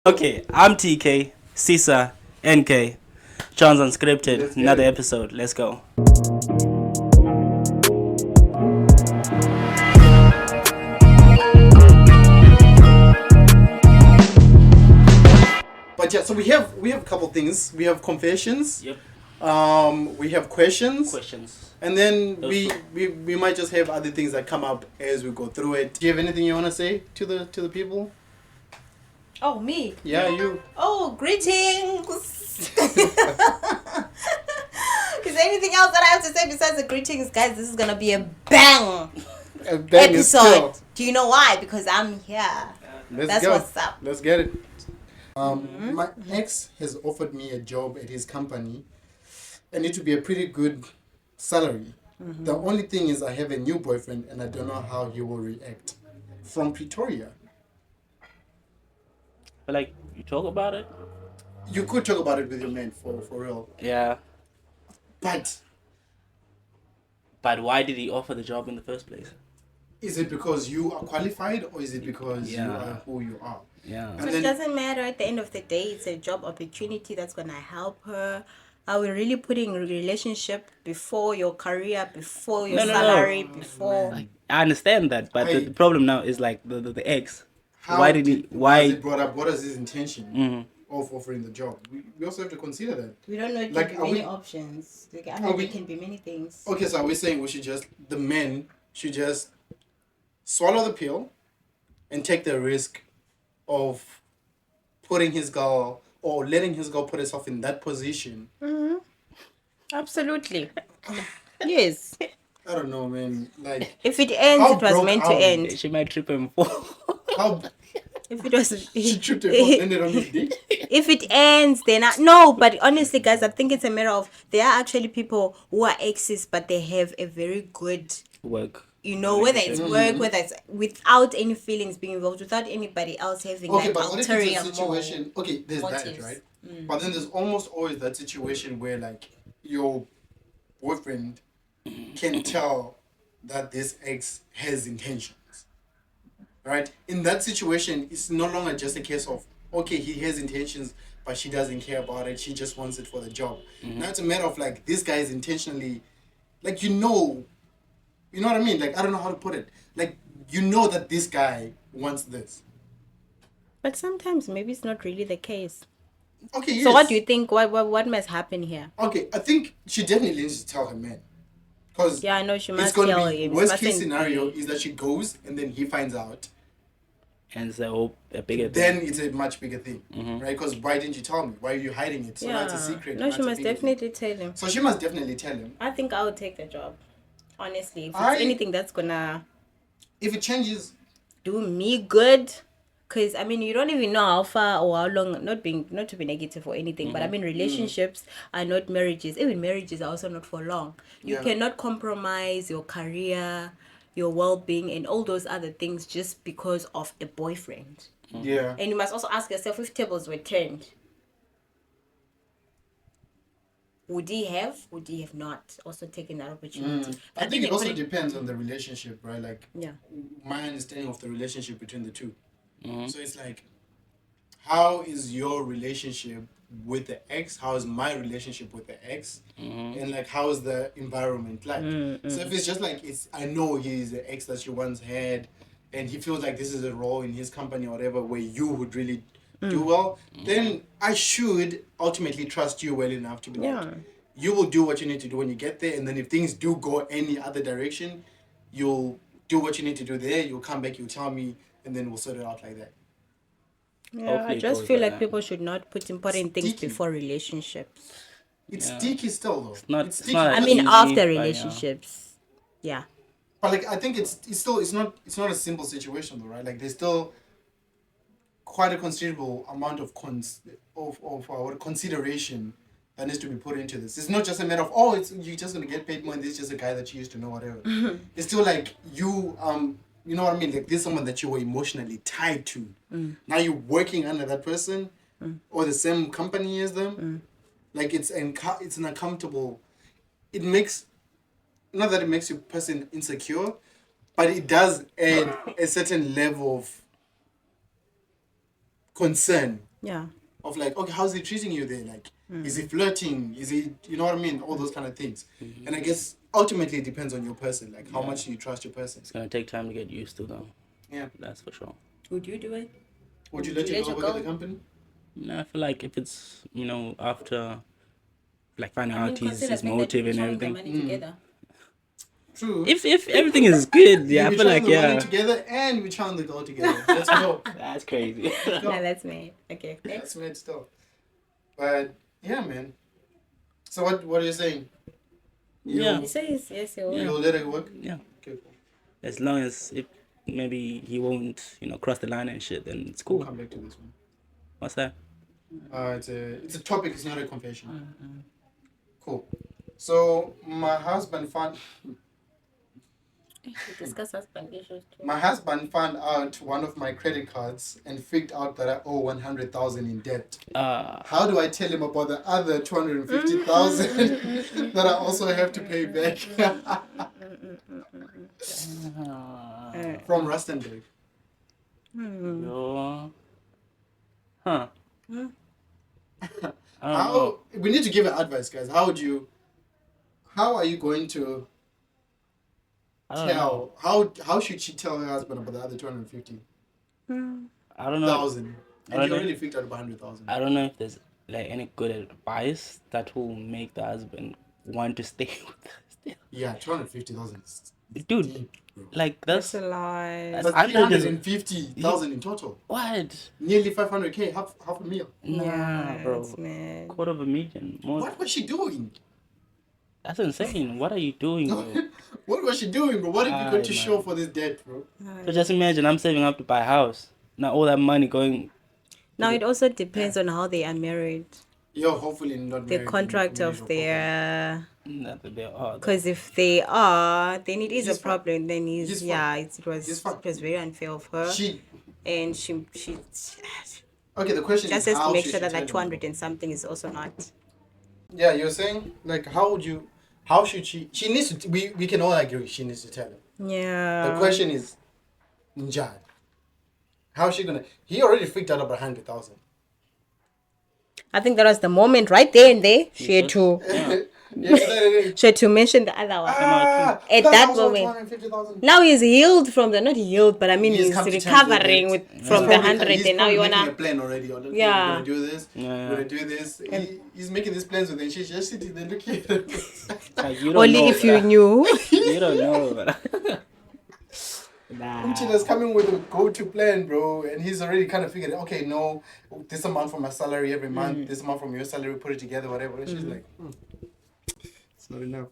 Okay, I'm TK, Sisa, NK, Chums Unscripted. Let's get Another it. episode. Let's go. But yeah, so we have a couple things. We have confessions. Yep. We have questions. Questions. And then Those we, two. we might just have other things that come up as we go through it. Do you have anything you want to say to the people? Oh, me? Yeah, you. Oh, greetings! Is there anything else that I have to say besides the greetings? Guys, this is going to be a bang episode. Do you know why? Because I'm here. That's what's up. Let's get it. My ex has offered me a job at his company, and it would be a pretty good salary. The only thing is I have a new boyfriend and I don't know how he will react. From Pretoria. But like, you talk about it? You could talk about it with your man for real. Yeah. But But why did he offer the job in the first place? is it because you are qualified or is it because you Yeah. are who you are? Yeah. And But it then- doesn't matter at the end of the day. It's a job opportunity that's going to help her. Are we really putting relationship before your career, before your No. salary, before... I understand that, but the problem now is like the ex. How Why did he? was Why? it brought up? What is his intention Mhm. of offering the job? We also have to consider that. We don't know. It Like, can are be many we- options. Like, I are mean, we- it can be many things. Okay, so are we saying the men should just swallow the pill and take the risk of putting his girl or letting his girl put herself in that position? Absolutely. Yes. I don't know, man. Like, If it ends, How it was broke meant to are we? end. She might trip him for. how If it was, she tripped her foot, ended on his dick? if it ends, then no. But honestly, guys, I think it's a matter of there are actually people who are exes, but they have a very good, Work. whether it's work, whether it's without any feelings being involved, without anybody else having Okay, like but what if ulterior it's a situation? Okay, there's motives. that, right? But then there's almost always that situation where like your boyfriend can tell that this ex has intentions, right? In that situation, it's no longer just a case of okay, he has intentions, but she doesn't care about it. She just wants it for the job. Now it's a matter of like this guy is intentionally, like you know what I mean? Like I don't know how to put it. Like you know that this guy wants this. But sometimes maybe it's not really the case. Okay, yes. So what do you think? What must happen here? Okay, I think she definitely needs to tell her man. Because Yeah, I know she it's must going tell to be him. worst She case mustn't scenario be- is that she goes and then he finds out. And so a bigger Then thing. it's a much bigger thing, right? Because why didn't you tell me? Why are you hiding it? So now it's a secret. No, now she it's a must bigger thing. definitely tell him. So she must definitely tell him. I think I would take the job. Honestly, if it's I- anything that's gonna If it changes, do me good, because I mean you don't even know how far or how long. Not to be negative or anything, but I mean relationships are not marriages. Even marriages are also not for long. You Yeah. cannot compromise your career, your well-being, and all those other things just because of a boyfriend. yeah. And you must also ask yourself if tables were turned. Would he have not also taken that opportunity? I think it also depends. depends on the relationship, right? Like Yeah. my understanding of the relationship between the two. So it's like, how is your relationship with the ex? How is my relationship with the ex? And like, how is the environment like? So if it's just like I know he's the ex that she once had, and he feels like this is a role in his company or whatever where you would really do well, then I should ultimately trust you well enough to be like, Yeah. you will do what you need to do when you get there, and then if things do go any other direction, you'll do what you need to do there. You'll come back, you'll tell me, and then we'll sort it out like that. Yeah, Hopefully I it just goes feel like like that. people should not put important things Sticky. before relationships. It's Yeah. sticky still though. not- It's it's sticky. not I That's mean, easy, after but yeah. relationships, yeah. But like I think it's not a simple situation though, right? Like there's still quite a considerable amount of consideration that needs to be put into this. It's not just a matter of you're just gonna get paid more and this is just a guy that you used to know, whatever. It's still like you know what I mean? Like this is someone that you were emotionally tied to. Now you're working under that person or the same company as them. Like it's an uncomfortable. It makes not that it makes you person insecure, but it does add a certain level of concern Yeah. of like, okay, how's he treating you there? Like, is he flirting? Is he, you know what I mean? All those kind of things. And I guess ultimately it depends on your person, like how much do you trust your person. It's gonna take time to get used to though. Yeah. That's for sure. Would you do it? Would you let your girl work at the company? No, I feel like if it's after like finding I mean, out his consider being that motive you and chunk the everything. money together. True. If everything is good, yeah, I we feel like the money yeah. together and we chant the girl together. Let's go. That's crazy. No, that's me. Okay. That's mad stuff. But yeah, man. So what are you saying? Yeah. He says yes, you will. You'll let it work? Yeah. Okay, cool. As long as if maybe he won't, cross the line and shit, then it's We'll cool. come back to this one. What's that? It's a topic, it's not a confession. Cool. So my husband found We discuss husband issues too. my husband found out one of my credit cards and freaked out that I owe 100,000 in debt. How do I tell him about the other 250,000 that I also have to pay back? From Rustenburg. Yo. Huh. How we need to give advice, guys. How are you going to tell? How should she tell her husband about the other 250,000? I don't know. And you already freaked out about 100,000. I don't know if there's like any good advice that will make the husband want to stay with her still. Yeah, 250,000. Dude, Deep, bro. like that's a lie. That's 350,000 in total. what? Nearly 500K, half a meal. Nah, bro. Man. $250,000 more. What was she doing? That's insane. What are you doing, bro? What was she doing, bro? What have you got to Aye, show for this debt, bro? So just imagine I'm saving up to buy a house. Now all that money going. Now it also depends on how they are married. Yo, hopefully not The married contract in of marriage or their. Not that they are. Because if they are, then it is He's a problem. Then He's he's fine. yeah. He's It was fine. very unfair of her. She And she okay. The question just is has how to make should sure she that tell that him? 200 and something is also not. Yeah, you're saying like how should she needs to we can all agree she needs to tell him. Yeah. The question is Njad. How is she gonna he already freaked out about 100,000. I think that was the moment right there and there. She had to mention the other one. At that moment. 250,000. Now he's healed from the not healed, but I mean he's come to terms with recovering it. from the 100, He's and now you making a wanna. plan already. Or, okay, Yeah. we're gonna do this. Yeah. We're gonna do this. He's making these plans with her. She's just sitting there looking at it. Like, you don't Only know, if you knew. You don't know, but Umchila's coming with a go-to plan, bro, and he's already kind of figured, okay, no, this amount from my salary every month, this amount from your salary, put it together, whatever. And she's like, it's not enough.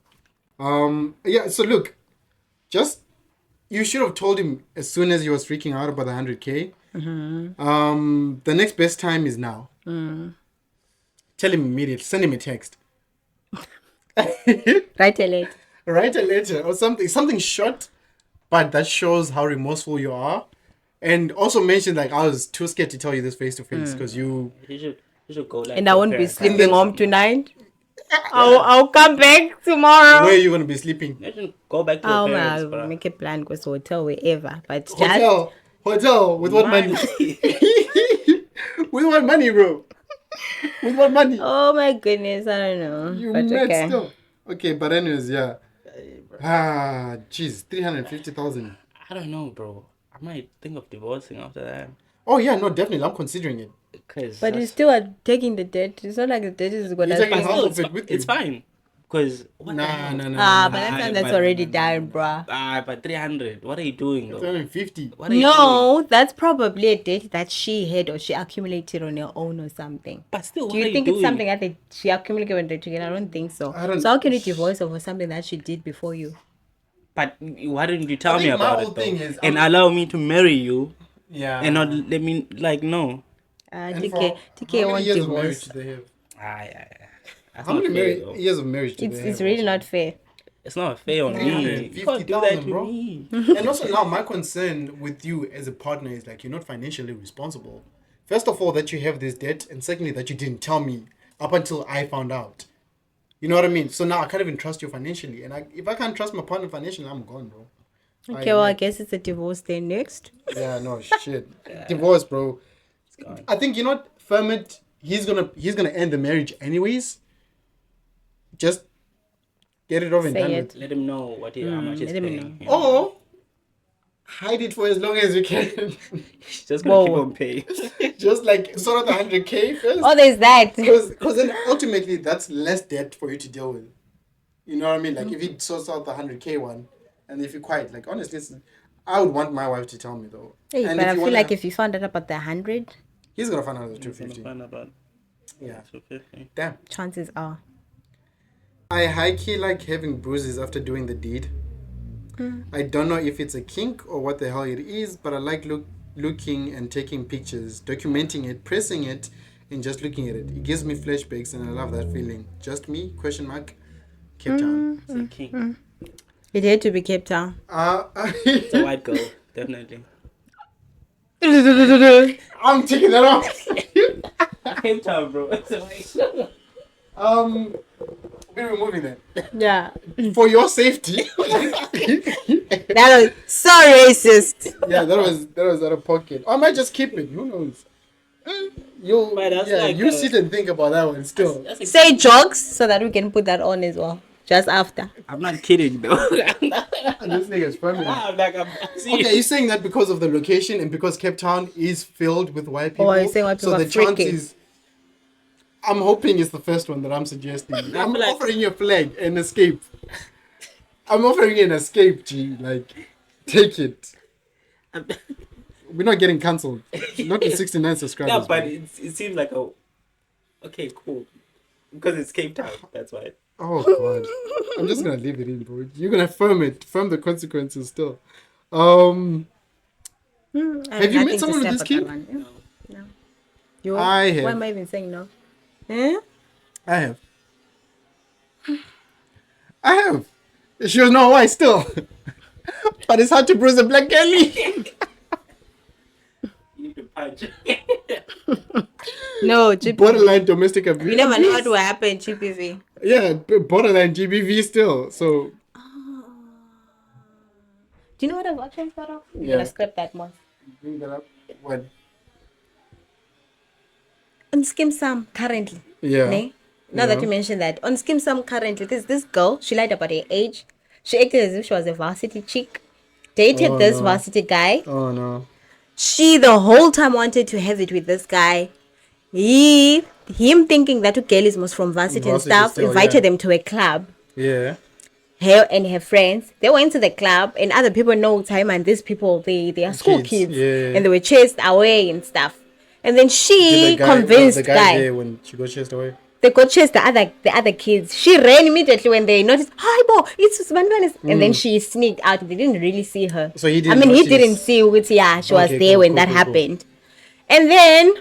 Yeah. So look, you should have told him as soon as he was freaking out about the 100K. The next best time is now. Tell him immediately. Send him a text. Write a letter. Write a letter or something short, but that shows how remorseful you are. And also mention like I was too scared to tell you this face to face because you should go like. And I won't be parents. sleeping home tonight. I'll come back tomorrow. where are you gonna be sleeping? Imagine go back to your parents, I'll bro. make a plan, go to hotel, wherever. But just Hotel with what money? With what money, bro? With what money? oh my goodness, I don't know. You but mad okay. still. Okay, but anyways, yeah. Jeez, 350,000. I don't know, bro. I might think of divorcing after that. Oh yeah, no, definitely. I'm considering it. But you still are taking the debt. It's not like the debt is gonna. You're taking But half still, of it with you. it's fine. Because No. that's already done, bruh. But 300. What are you doing, though? 350. What are you doing? No, that's probably a debt that she had or she accumulated on her own or something. But still, Do you think it's something that she accumulated when they're together? I don't think so. So how can you divorce over something that she did before you? But why didn't you tell I me think my about whole it, though? thing is, And allow me to marry you Yeah. and not let me, like, no. And TK how many won't years of marriage divorce. do they have? That's How not many fair, though. years of marriage do they have? It's really not fair. It's not fair on me. You can't do 350,000, that to bro. me. And also now my concern with you as a partner is like you're not financially responsible. First of all, that you have this debt, and secondly, that you didn't tell me up until I found out. You know what I mean? So now I can't even trust you financially, and if I can't trust my partner financially, I'm gone, bro. Okay, well I guess it's a divorce then next. Yeah, no shit. Divorce, bro. I think you know what? firm it. He's gonna end the marriage anyways. Just get it over and Say done it. with. Let him know how much he's let him paying. know. you know. Or hide it for as long as you can. Just gonna keep Whoa. on paying. Just like sort of the 100K first. Oh, there's that. Because then ultimately that's less debt for you to deal with. You know what I mean? Like if he sorts out the 100K one, and if you quiet, like honestly, I would want my wife to tell me though. Hey, And but if I you feel wanna- like if you found out about the 100, he's gonna find out the He's gonna 250. find about Yeah. 250. Damn. chances are. I high key like having bruises after doing the deed. I don't know if it's a kink or what the hell it is, but I like looking and taking pictures, documenting it, pressing it, and just looking at it. It gives me flashbacks, and I love that feeling. Just me? Question mark. Cape Town. It's a king. It had to be Cape Town. It's a white girl, definitely. I'm taking that off. Cape Town, bro. It's a white We're removing that Yeah. for your safety. That was so racist. Yeah, that was out of pocket. Or I might just keep it. Who knows? You But that's yeah, like you a- sit and think about that one still. That's a Say jokes so that we can put that on as well. Just after. I'm not kidding though. And this nigga's permanent. I'm like, I'm serious. Okay, you're saying that because of the location and because Cape Town is filled with white people. Oh, you're saying white people so the are freaking. chances. I'm hoping it's the first one that I'm suggesting. I'm feel like- offering you a flag and escape. I'm offering you an escape, G. Like, take it. We're not getting cancelled. Not the 69 subscribers. No, but bro. it seems like a okay, cool. Because it's Cape Town, that's why. Oh god. I'm just gonna leave it in, bro. You're gonna firm the consequences still. Have you met someone with this kink? No. You? I have. Why am I even saying no? Eh? I have. I have. She was not white still. But it's hard to bruise a black girl. You need to punch. No, GBV. Borderline domestic abuse. You never know what will happen, GBV. Yeah, borderline GBV still. So Do you know what I've actually thought of? You're Yeah. gonna scrap that more. bring that up. When? On Skim Sam currently. Yeah. Ne? Now that Yeah. you mentioned that. On Skim Sam currently, there's this girl, she lied about her age. She acted as if she was a varsity chick. Dated Oh, this no. varsity guy. Oh no. She the whole time wanted to have it with this guy. Him thinking that two girls was from varsity and Varsity stuff, still, invited yeah. them to a club. Yeah. Her and her friends, they went to the club, and other people know time, and these people they are school Kids, kids, yeah. and they were chased away and stuff. And then she Did convinced the guy. there when she got chased away? They got chased the other kids. She ran immediately when they noticed. Hi, bo, it's Sibandwane." And then she sneaked out. They didn't really see her. So he I didn't mean, he notice. didn't see which yeah she was Okay, there cool, when cool, that cool, cool. happened. And then,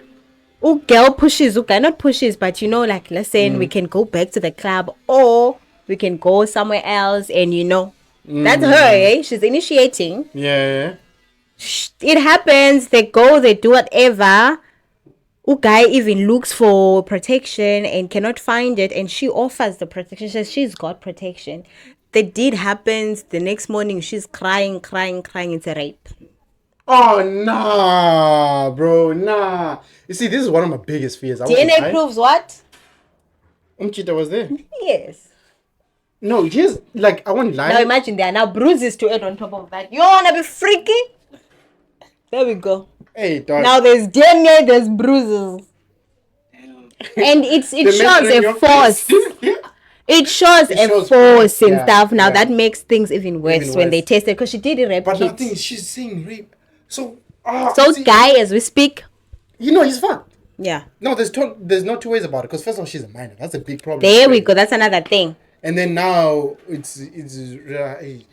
girl pushes. Guy not pushes, but you know, like listen, we can go back to the club or we can go somewhere else, and you know, that's her. Eh? She's initiating. Yeah. It happens. They go. They do whatever. Guy even looks for protection and cannot find it, and she offers the protection. She says she's got protection. The deed happens. The next morning, she's crying. It's a rape. Oh nah, bro, nah. You see, this is one of my biggest fears. I won't DNA lie. proves what? Umchita was there. Yes. No, here's like I won't lie. Now imagine there are now bruises to add on top of that. You wanna be freaky? There we go. Hey, dog. Now there's DNA, there's bruises, and it They're shows measuring a your force. face. It shows It a shows force force, and yeah, stuff. Now yeah. that makes things even worse Even when they worse. test it because she did rape But kids. nothing. She's saying rape. So, So see, guy, as we speak, you know he's fucked. yeah. No, there's no two ways about it. Because first of all, she's a minor. That's a big problem. There we go. That's another thing. And then now hey.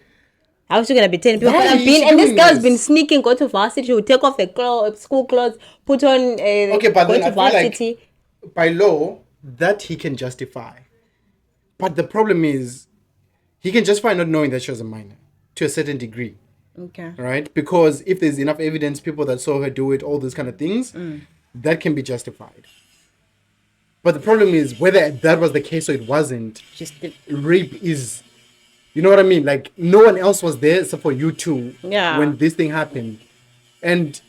How is she gonna be telling people? Why I've is been, she and this doing girl's this? been sneaking, go to varsity, she'll take off the school clothes, put on, Okay, but go then to I feel like varsity. by law that he can justify. But the problem is, he can justify not knowing that she was a minor to a certain degree. Okay. Right? Because if there's enough evidence, people that saw her do it, all those kind of things, that can be justified. But the problem is whether that was the case or it wasn't, Just rape is, you know what I mean? Like no one else was there except for you two Yeah. when this thing happened. And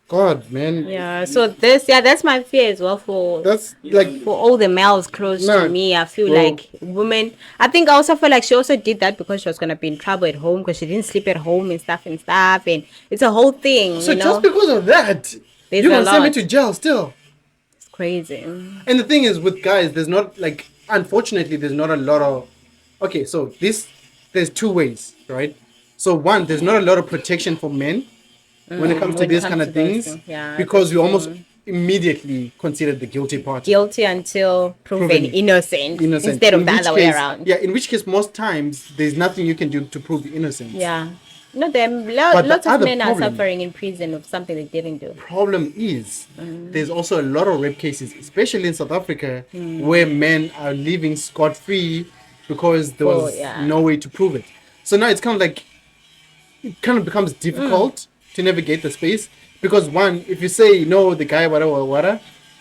God, man. Yeah, so that's my fear as well That's like, for all the males close to nah, me. I feel bro. like women. I think I also feel like she also did that because she was gonna be in trouble at home because she didn't sleep at home and stuff, and it's a whole thing, So you just know. because of that, There's you're a gonna send me lot. to jail still. It's crazy. And the thing is, with guys, there's not like, unfortunately, there's not a lot of. Okay, so there's two ways, right? So one, there's not a lot of protection for men when it comes to When it these comes kind to of those things, things, yeah, because that's we almost true. immediately considered the guilty party. Guilty until proven Proven innocent, innocent. instead of In the which other way case, around. yeah, in which case, most times there's nothing you can do to prove innocence. Yeah. No, there But the lots of other men are problem suffering in prison of something they didn't do. problem is there's also a lot of rape cases, especially in South Africa, where men are living scot free because there For was yeah. no way to prove it. So now it's kind of like it kind of becomes difficult to navigate the space because one, if you say no, the guy whatever,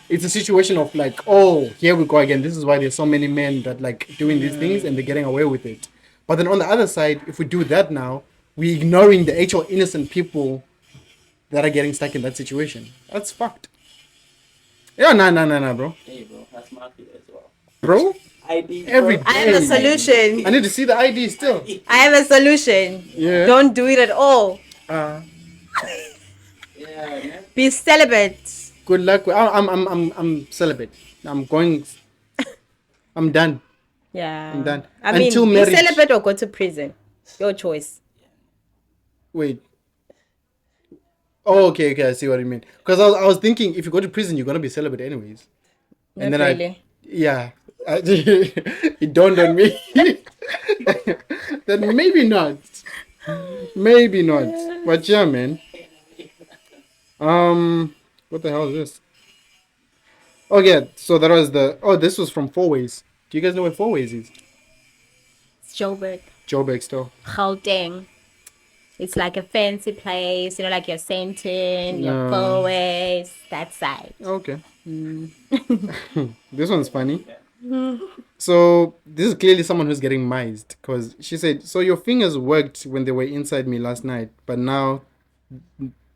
it's a situation of like, oh, here we go again. This is why there's so many men that like doing these things and they're getting away with it. But then on the other side, if we do that now, we're ignoring the actual innocent people that are getting stuck in that situation. That's fucked. Yeah, nah, bro. Hey, bro, that's my fear as well. Bro, ID, every bro. I have a day. solution. I need to see the ID still. I have a solution. Yeah. Don't do it at all. Uh, Yeah, man. Be celibate. good luck. I'm celibate. I'm going. I'm done. Yeah. I'm done. I mean, Until be marriage. celibate or go to prison. Your choice. Wait. Oh, okay. I see what you mean. Because I was thinking, if you go to prison, you're gonna be celibate anyways. Not really. It dawned on me that maybe not. Maybe not. But yeah, man. What the hell is this? Oh yeah, so that was this was from Four Ways. Do you guys know where Four Ways is? It's Joburg. Joburg still. Gauteng. It's like a fancy place, you know, like your Sainton, your No. Fourways, that side. Okay. This one's funny. So this is clearly someone who's getting mised because she said, so your fingers worked when they were inside me last night, but now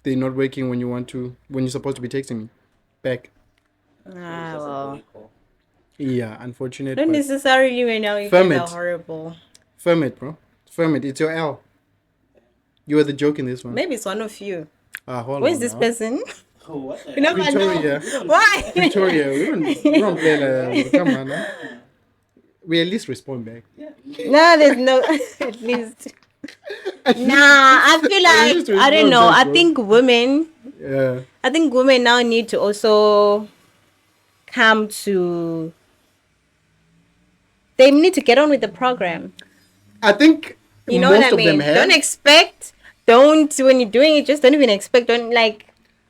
they're not working when you're supposed to be texting me back. Ah, well. Yeah, unfortunate. Not But necessarily when now you Firm guys are it. horrible. firm it, bro. Firm it. It's your L. You are the joke in this one. Maybe it's one of you. Hold Where's on this now. person? Oh, what? You never Victoria. know. Why? Victoria, we don't play like that. Come on, huh? We at least respond back. No, there's no. At least. Nah, I feel least like I don't respond know. back, I bro. think women. Yeah. I think women now need to also come to. They need to get on with the program. I think You know most what I of them mean? have. Don't expect. Don't when you're doing it. Just don't even expect. Don't like.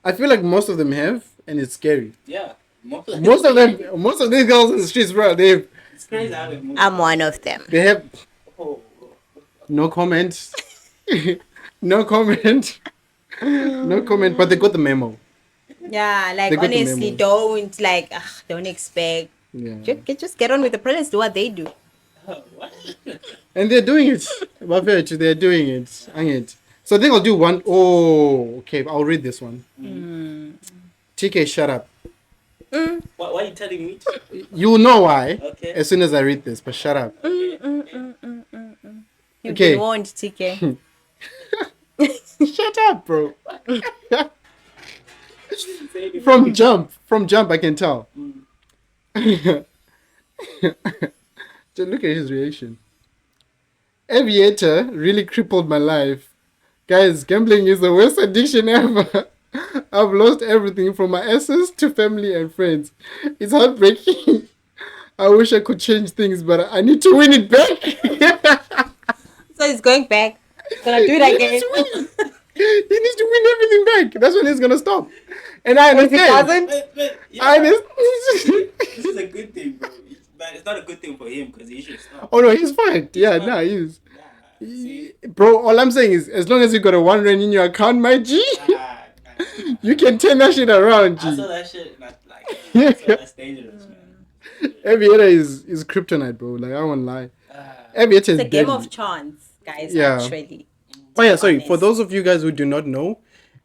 I feel like most of them have, and it's scary. Yeah. Most of these girls in the streets, bro, It's crazy how they move. I'm one of them. they have Oh, no comment, no comment, no comment. But they got the memo. Yeah, like They got the honestly, memo. don't expect. Yeah. Just get on with the process. Do what they do. what? And they're doing it. They're doing it. Hang it. So I think I'll do one. Oh, okay. I'll read this one. TK, shut up. Why are you telling me to? You'll know why Okay. as soon as I read this. But shut up. You've Okay. been warned, TK. Shut up, bro. From jump, I can tell. Just look at his reaction. Aviator really crippled my life. Guys, gambling is the worst addiction ever. I've lost everything from my assets to family and friends. It's heartbreaking. I wish I could change things, but I need to win it back. So he's going back. Gonna do it He again. needs to win. He needs to win everything back. That's when he's gonna stop. And I If he understand. doesn't, Yeah, I understand. this is a good thing, bro. But it's not a good thing for him because he should stop. Oh no, he's fine. Yeah, nah, he's. See? Bro, all I'm saying is, as long as you got a 1 rand in your account, my G, Nah. you can turn that shit around, I G. saw that shit. Not like. I saw that's dangerous, man. Aviator is kryptonite, bro. Like, I won't lie. Aviator is it's a game deadly. of chance, guys. Yeah. Actually. Oh yeah, sorry. For honest. those of you guys who do not know,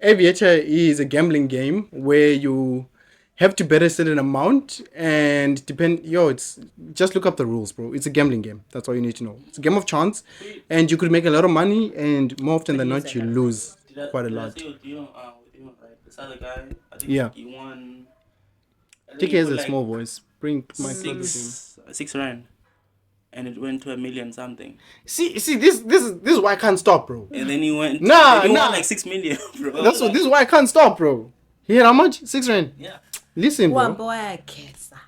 Aviator is a gambling game where you have to bet a certain amount and it's just look up the rules, bro. It's a gambling game. That's all you need to know. It's a game of chance, and you could make a lot of money, and more often than not, you lose quite a lot. Did I see with you, right? This other guy, I think Yeah. he won. I think JK he has put a like small voice. Bring my closer to him. six rand, and it went to 1,000,000 something. See, this is why I can't stop, bro. And then he went. Nah, then he nah. won like 6 million, bro. This is why I can't stop, bro. He had how much? 6 rand. Yeah. Listen, bro. Wambo wayageza.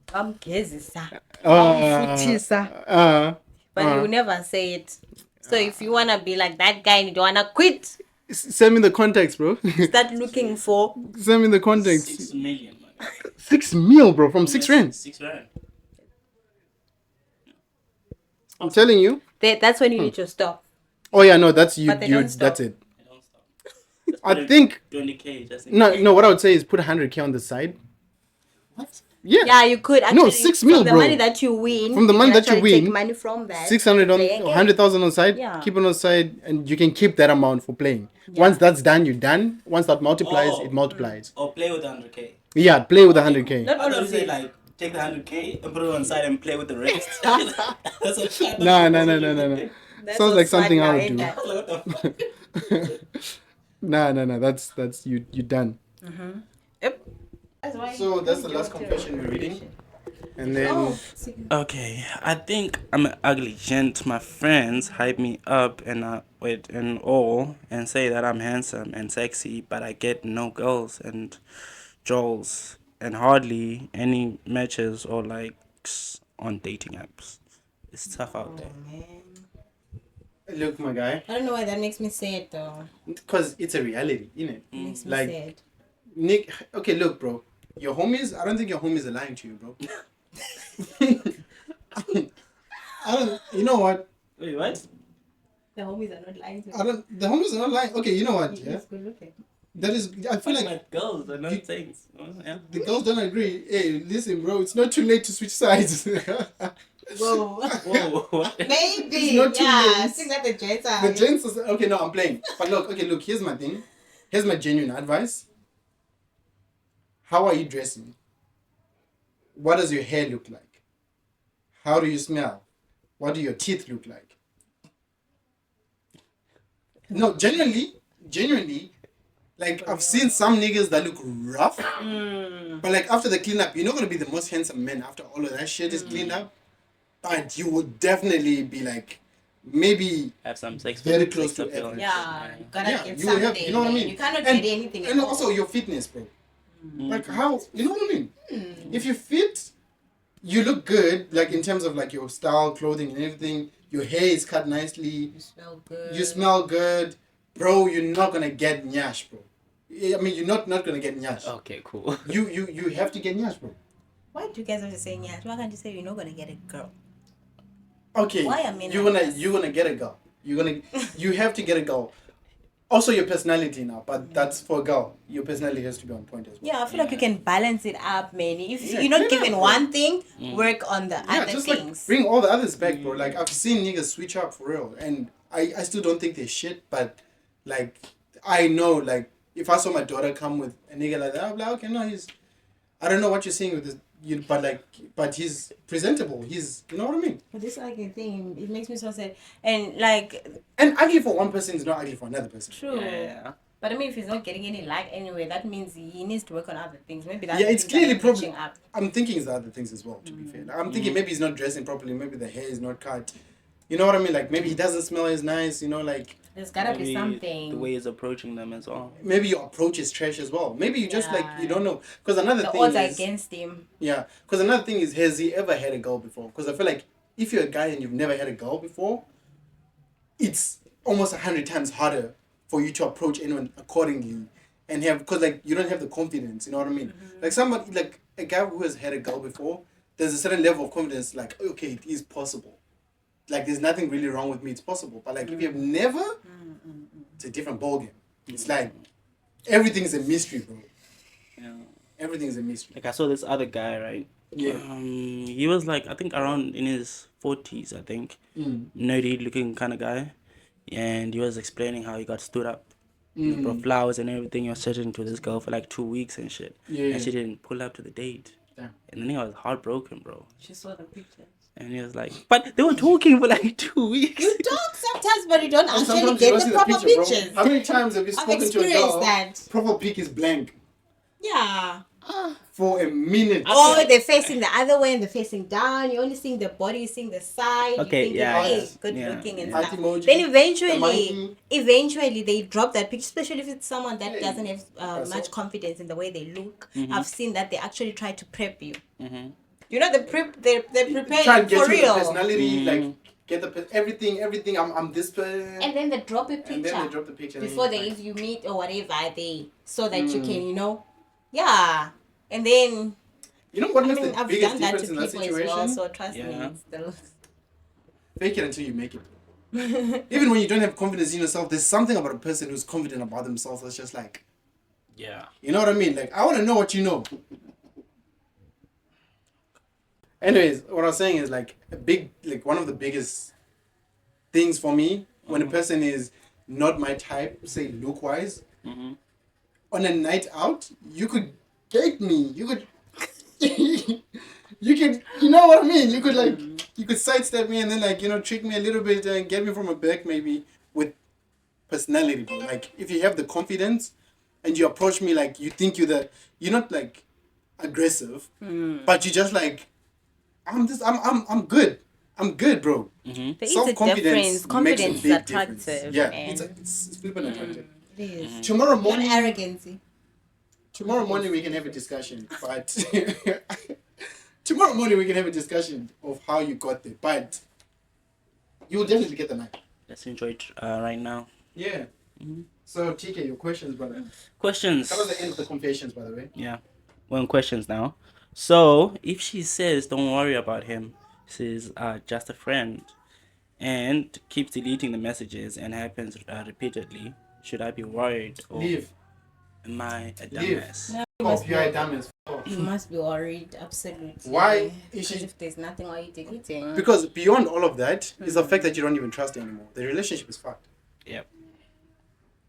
Wamgezisa. Wamfuthisa. But you never say it. So if you wanna be like that guy and you don't wanna quit, Send me the context, bro. start looking for. Send me the context. 6 million, man. 6 mil, bro, from 6 rand. 6 rand. I'm telling you. That's when you need to stop. Oh yeah, no, that's you. But they You. don't stop. That's it. I don't stop. Just I put it think 20K just in no. What I would say is put 100K on the side. What? Yeah. Yeah, you could actually. No, 6 mil, from the bro. money that you win. From the money can that you actually win, take money from that. 600 on play a game. 100,000 on the side. Yeah. Keep it on the side, and you can keep that amount for playing. Once that's done, you're done. Once that multiplies, it multiplies. Or play with 100K. Yeah, play with 100K. Not I all thought you of said it. like take the 100K and put it on side and play with the rest. That's what No. That's Sounds so like something smart I now, would ain't do. that? What the fuck? No. That's you done. Yep. That's why So that's the last confession we're reading. And then Okay, I think I'm an ugly gent. My friends hype me up and all and say that I'm handsome and sexy, but I get no girls and jolls and hardly any matches or likes on dating apps. It's tough out there. look, my guy, I don't know why that makes me sad though. because it's a reality, innit? Makes me Like sad. Nick. Okay, look, bro. Your homies. I don't think your homies are lying to you, bro. I don't. You know what? Wait, what? The homies are not lying to me. I don't. The homies are not lying. Okay, you know what? Yeah, It's good looking. that is. I feel like girls are not saying. Yeah. the girls don't agree. Hey, listen, bro. It's not too late to switch sides. Whoa. Whoa, what? Maybe. It's not too Yeah. late. Seems like the jets are. The gents is okay. No, I'm playing. But look, okay, look. Here's my thing. Here's my genuine advice. How are you dressing? What does your hair look like? How do you smell? What do your teeth look like? No, genuinely, like I've seen some niggas that look rough, but like after the cleanup, you're not gonna be the most handsome man after all of that shit is cleaned up. But you would definitely be like, maybe Have some sex. Very sex close to appeal. average. Yeah. You gotta yeah, get you will something. have, you know what I man. mean? You cannot and, get anything. and at all. also your fitness, bro. Like how, you know what I mean? If you fit, you look good, like in terms of like your style, clothing, and everything. Your hair is cut nicely. You smell good. You smell good, bro. You're not gonna get nyash, bro. I mean, you're not gonna get nyash. Okay, cool. You have to get nyash, bro. Why do you guys have to say yeah? Why can't you say you're not gonna get a girl? Okay. Why are men you're like gonna this? you're gonna get a girl. You have to get a girl. Also your personality now, but that's for a girl. Your personality has to be on point as well. Yeah, I feel like you can balance it up, man. If Yeah, you're not clean given up, bro. one thing, work on the Yeah, other just things. like bring all the others back, bro. Like I've seen niggas switch up for real, and I still don't think they're shit, but like I know, like if I saw my daughter come with a nigga like that, I'd be like, okay, no, I don't know what you're saying with this, but he's presentable. He's, you know what I mean. But this like a thing, it makes me so sad. And like, And ugly for one person is not ugly for another person. true. Yeah. But I mean, if he's not getting any like anyway, that means he needs to work on other things. Maybe that's Yeah, it's clearly probably probably. up. I'm thinking it's the other things as well. To be fair, like, I'm thinking maybe he's not dressing properly. Maybe the hair is not cut. You know what I mean? Like maybe he doesn't smell as nice. You know, like There's gotta be Maybe something. The way he's approaching them as well. maybe your approach is trash as well. Maybe you just like you don't know. Because another The thing odds are is against him. yeah. Because another thing is, has he ever had a girl before? Because I feel like if you're a guy and you've never had a girl before, it's almost 100 times harder for you to approach anyone accordingly and have, because like you don't have the confidence. You know what I mean? Like somebody, like a guy who has had a girl before, there's a certain level of confidence. Like okay, it is possible. Like there's nothing really wrong with me. It's possible. But like if you've never, it's a different ballgame. It's like everything's a mystery, bro. Yeah. Everything's a mystery. Like I saw this other guy, right? Yeah. He was like I think around in his 40s, I think. Nerdy looking kind of guy, and he was explaining how he got stood up You brought flowers and everything. You're chatting to this girl for like 2 weeks and shit. Yeah. And she didn't pull up to the date. Damn. And then he was heartbroken, bro. She saw the pictures. And he was like, but they were talking for like 2 weeks. You talk sometimes, but you don't actually Sometimes you get don't the see proper picture, bro. pictures. How many times have you I've spoken to a experienced girl? that. Profile pic is blank Yeah. for a minute. Or they're facing the other way and they're facing down. You're only seeing the body, you're seeing the side. Okay, you're thinking, yeah, hey, yeah. good Yeah, looking and yeah. stuff. Emoji, Then the monkey. eventually they drop that picture, especially if it's someone that Hey, doesn't have that's much all. confidence in the way they look. Mm-hmm. I've seen that they actually try to prep you. You know, they're preparing Try and get for you the real. personality, like get everything. I'm this person. And then they drop a picture. And then they drop the picture. Before if you meet or whatever, so that you can, yeah. And then You know what I makes mean, the I've biggest done that difference to in that people as situation? well, so trust me, Yeah. it's the looks. Fake it until you make it. Even when you don't have confidence in yourself, there's something about a person who's confident about themselves that's just like, Yeah. you know what I mean? Like, I want to know what you know. Anyways, what I was saying is like one of the biggest things for me when a person is not my type, say look wise, on a night out, you could date me. You could, you know what I mean? You could you could sidestep me and then trick me a little bit and get me from a back maybe with personality, bro. Like if you have the confidence and you approach me like you think you're not like aggressive, but you just like I'm good. I'm good, bro. There is a difference. Confidence is attractive. Yeah, it's flipping attractive. It is. Tomorrow Not morning, arrogancy. tomorrow morning we can have a discussion, but tomorrow morning we can have a discussion of how you got there. But you'll definitely get the night. Let's enjoy it right now. Yeah. So TK, your questions, brother. Questions. That was the end of the confessions, by the way. Yeah. We're on questions now. So, if she says, don't worry about him, she's just a friend, and keeps deleting the messages and happens repeatedly, should I be worried? Or Leave. am I a Leave. dumbass? No, Oh, you're a dumbass. you must be worried, absolutely. Why is Because she? if there's nothing, why are you deleting? Because beyond all of that is the fact that you don't even trust anymore. The relationship is fucked. Yep.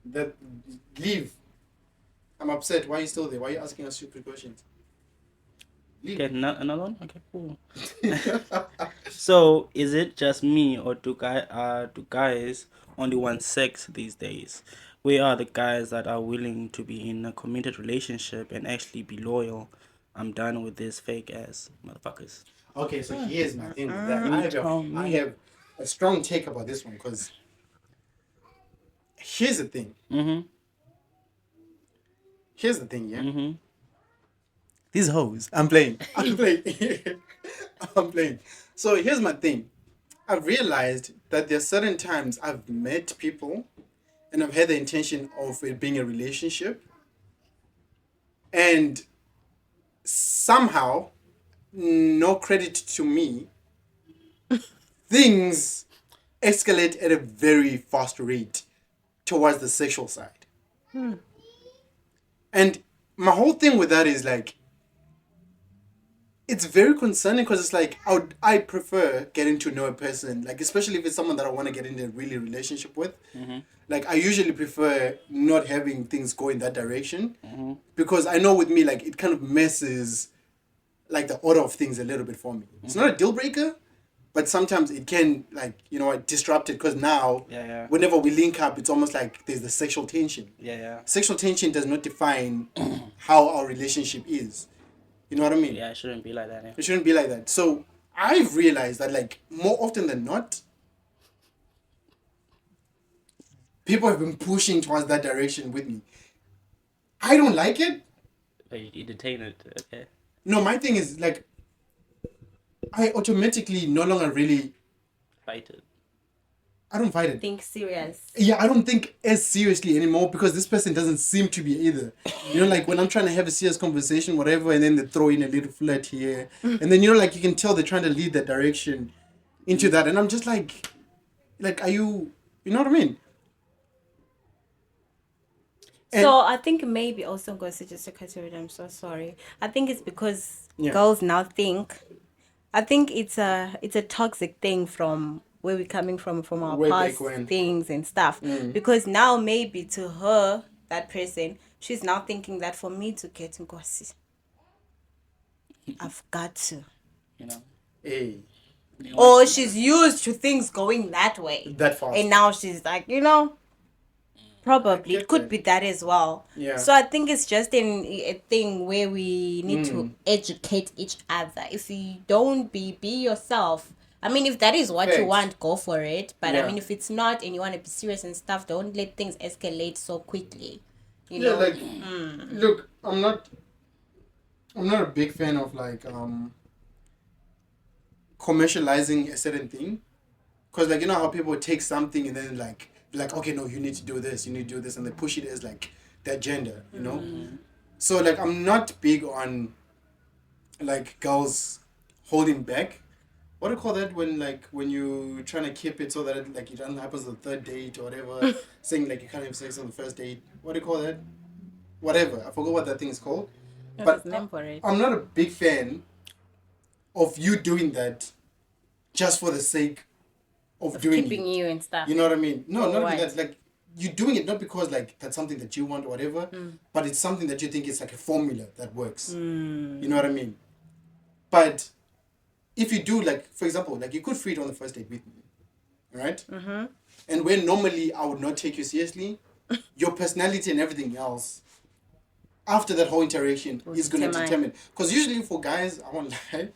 That leave. I'm upset. Why are you still there? Why are you asking us stupid questions? Leave. Okay, another one? Okay, cool. So, is it just me, or do guys only want sex these days? We are the guys that are willing to be in a committed relationship and actually be loyal. I'm done with this fake ass motherfuckers. Okay, so here's my thing with that. I have a strong take about this one because here's the thing. Here's the thing, yeah? These hoes. I'm playing. I'm playing. So here's my thing. I've realized that there are certain times I've met people and I've had the intention of it being a relationship. And somehow, no credit to me, things escalate at a very fast rate towards the sexual side. And my whole thing with that is like, it's very concerning because it's like I prefer getting to know a person, like especially if it's someone that I want to get into a really relationship with. Like I usually prefer not having things go in that direction because I know with me like it kind of messes like the order of things a little bit for me. It's not a deal breaker, but sometimes it can like disrupt it because now whenever we link up, it's almost like there's the sexual tension. Sexual tension does not define how our relationship is. You know what I mean? Yeah, it shouldn't be like that. Yeah. It shouldn't be like that. So I've realized that like more often than not, people have been pushing towards that direction with me. I don't like it. But you detain it, okay? No, my thing is like I automatically no longer really Fight it. I don't fight it. Think serious. Yeah, I don't think as seriously anymore because this person doesn't seem to be either. Like when I'm trying to have a serious conversation, whatever, and then they throw in a little flirt here. And then, like you can tell they're trying to lead that direction into that. And I'm just like, are you know what I mean? So I think maybe also just to cut you off, I'm so sorry. I think it's because girls now think. I think it's a toxic thing from where we're coming from our Way back past when. things and stuff. Because now maybe to her, that person, she's now thinking that for me to get Nkosi, I've got to. You know. Hey, Or she's used to things going that way. that fast. And now she's like, probably I get it could that. be that as well. Yeah. So I think it's just a thing where we need to educate each other. If you don't be yourself. I mean, if that is what you Thanks. want, go for it. But Yeah. I mean, if it's not and you want to be serious and stuff, don't let things escalate so quickly. You Yeah, know? like, look, I'm not a big fan of like commercializing a certain thing, because like, you know how people take something and then like okay, no, you need to do this, you need to do this, and they push it as like their agenda, you know. So like, I'm not big on like girls holding back. What do you call that when you trying to keep it so that it, like, it doesn't happen on the third date or whatever, saying like you can't have sex on the first date? What do you call that? Whatever, I forgot what that thing is called. There's a name for it. I'm not a big fan of you doing that just for the sake of doing Keeping it. you and stuff. You know what I mean? No, Or not what? even that. Like, you're doing it not because like that's something that you want or whatever, but it's something that you think is like a formula that works. You know what I mean? But if you do, like, for example, like, you could freak on the first date with me, right? And where normally I would not take you seriously, your personality and everything else after that whole interaction is going to determine. determine. Because usually for guys, I won't lie,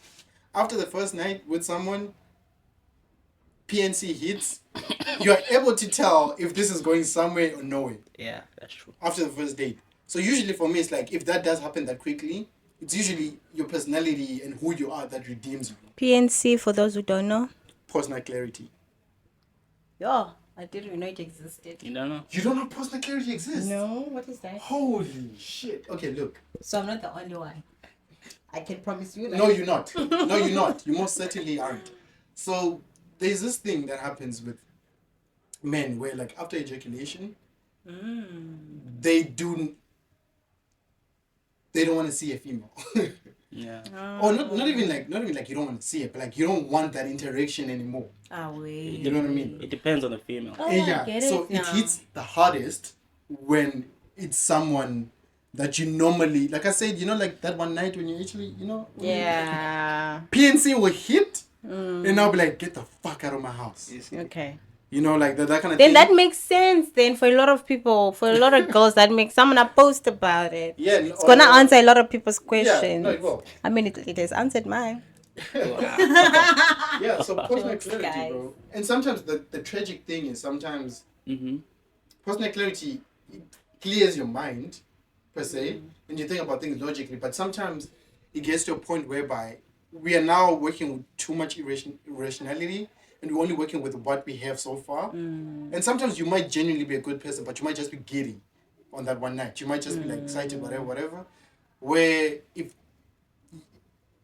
after the first night with someone, PNC hits, you're able to tell if this is going somewhere or nowhere Yeah, that's true. after the first date. So usually for me, it's like, if that does happen that quickly, it's usually your personality and who you are that redeems you. PNC, for those who don't know. Personal clarity. Yo, I didn't even know it existed. You don't know. You don't know personal clarity exists? No, what is that? Holy shit. Okay, look. So I'm not the only one. I can promise you that. No, you're not. No, you're not. You most certainly aren't. So there's this thing that happens with men where, like, after ejaculation, they don't want to see a female. Yeah. Or not even like you don't want to see it, but like you don't want that interaction anymore. Ah, wait. You know what I mean? It depends on the female. Oh, Yeah. I get So it it now. hits the hardest when it's someone that you normally, like I said, you know, like that one night when you actually, you know, Yeah. PNC will hit, and I'll be like, get the fuck out of my house. Okay. You know, like that kind of Then thing. that makes sense. Then for a lot of people, for a lot of girls, that makes someone a post about it. Yeah, It's gonna answer a lot of people's questions. no, it will. I mean, it has answered mine. Yeah, so personal Thanks, clarity, guys. bro. And sometimes the tragic thing is sometimes Mm-hmm. personal clarity, it clears your mind, per se, and you think about things logically, but sometimes it gets to a point whereby we are now working with too much irrationality, and we're only working with what we have so far. And sometimes you might genuinely be a good person, but you might just be giddy on that one night. You might just be like excited, whatever. Where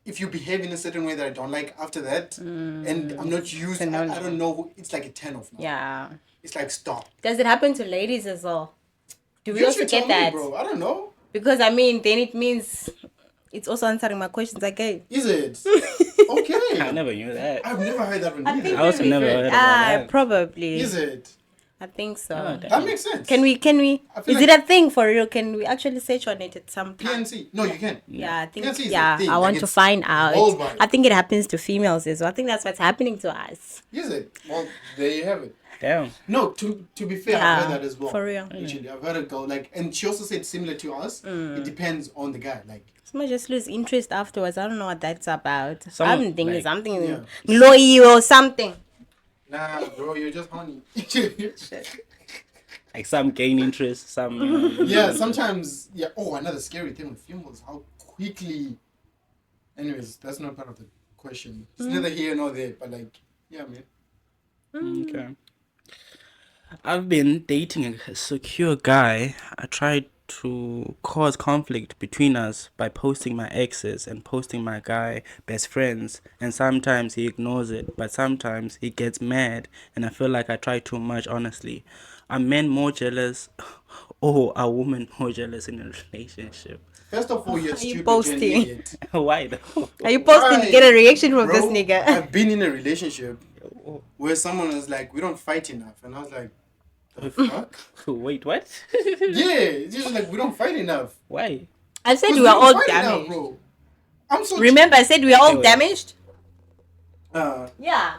if you behave in a certain way that I don't like after that, and I'm not used, I don't know, it's like a 10 off now. Yeah. It's like, stop. Does it happen to ladies as well? Do we You also should get tell me, that? bro. I don't know. Because I mean, then it means it's also answering my questions again. Is it? Okay. I never knew that. I've never heard that one I think either. I also never heard about that. Probably. Is it? I think so. Oh, damn. That makes sense. Can we? I feel Is like- it a thing for real? Can we actually search on it at some time? PNC? No, you can. Yeah, I think. PNC is a Yeah, thing, I like want to it's find out. worldwide. I think it happens to females as well. I think that's what's happening to us. Is it? Well, there you have it. Damn. No, to be fair, Yeah, I've heard that as well. for real. Actually, I've heard it go like, and she also said similar to us. It depends on the guy. Like, Someone just lose interest afterwards. I don't know what that's about. Someone, I'm thinking like- something Yeah. low or something. nah, bro, you're just honey. Like some gain interest, some. Yeah, sometimes. Yeah. Oh, another scary thing with females, how quickly. Anyways, that's not part of the question. It's neither here nor there, but like, yeah, man. Okay. I've been dating a secure guy. I tried to cause conflict between us by posting my exes and posting my guy best friends, and sometimes he ignores it, but sometimes he gets mad, and I feel like I try too much. Honestly, are men more jealous, or are women more jealous in a relationship? First of all, you're you stupid, posting? you're an idiot. Why though? Are you posting to Why? get a reaction from Bro, this nigga? I've been in a relationship where someone was like, "We don't fight enough," and I was like, "The fuck?" Wait, what? Yeah, it's just like we don't fight enough. Why? I said 'Cause we we are don't all fight enough, damaged. bro. I'm so Remember, I said we are all Wait. damaged. Yeah,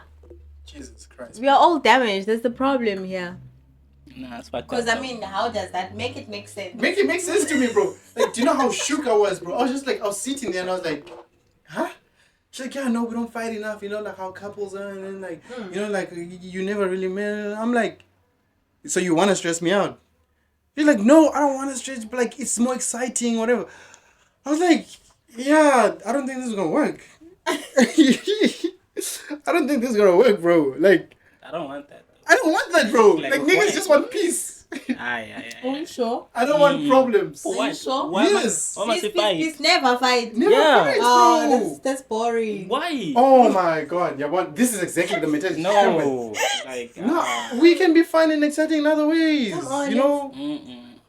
Jesus Christ. we are all damaged. That's the problem here. Nah, it's fucked Because up. I mean, how does that make it make sense? Make it make sense to me, bro. Like, do you know how shook I was, bro? I was just like, I was sitting there and I was like, huh? She's like, yeah, no, we don't fight enough, you know, like how couples are, and then like, you know, like you never really met. I'm like, so you want to stress me out? You're like, no, I don't want to stress, but like it's more exciting, whatever. I was like, yeah, I don't think this is gonna work. I don't think this is gonna work, bro. Like, I don't want that. I don't want that, bro. Like, Like why? niggas just want peace. Aye. Are you sure? I don't want problems. For what? sure? Why Yes. Why must we fight? never fight. Never Yeah. fight, Oh, bro. that's boring. Why? Oh my god, yeah, what? This is exactly the mentality. No. Like, No, we can be fun and exciting in other ways. Come on, you know?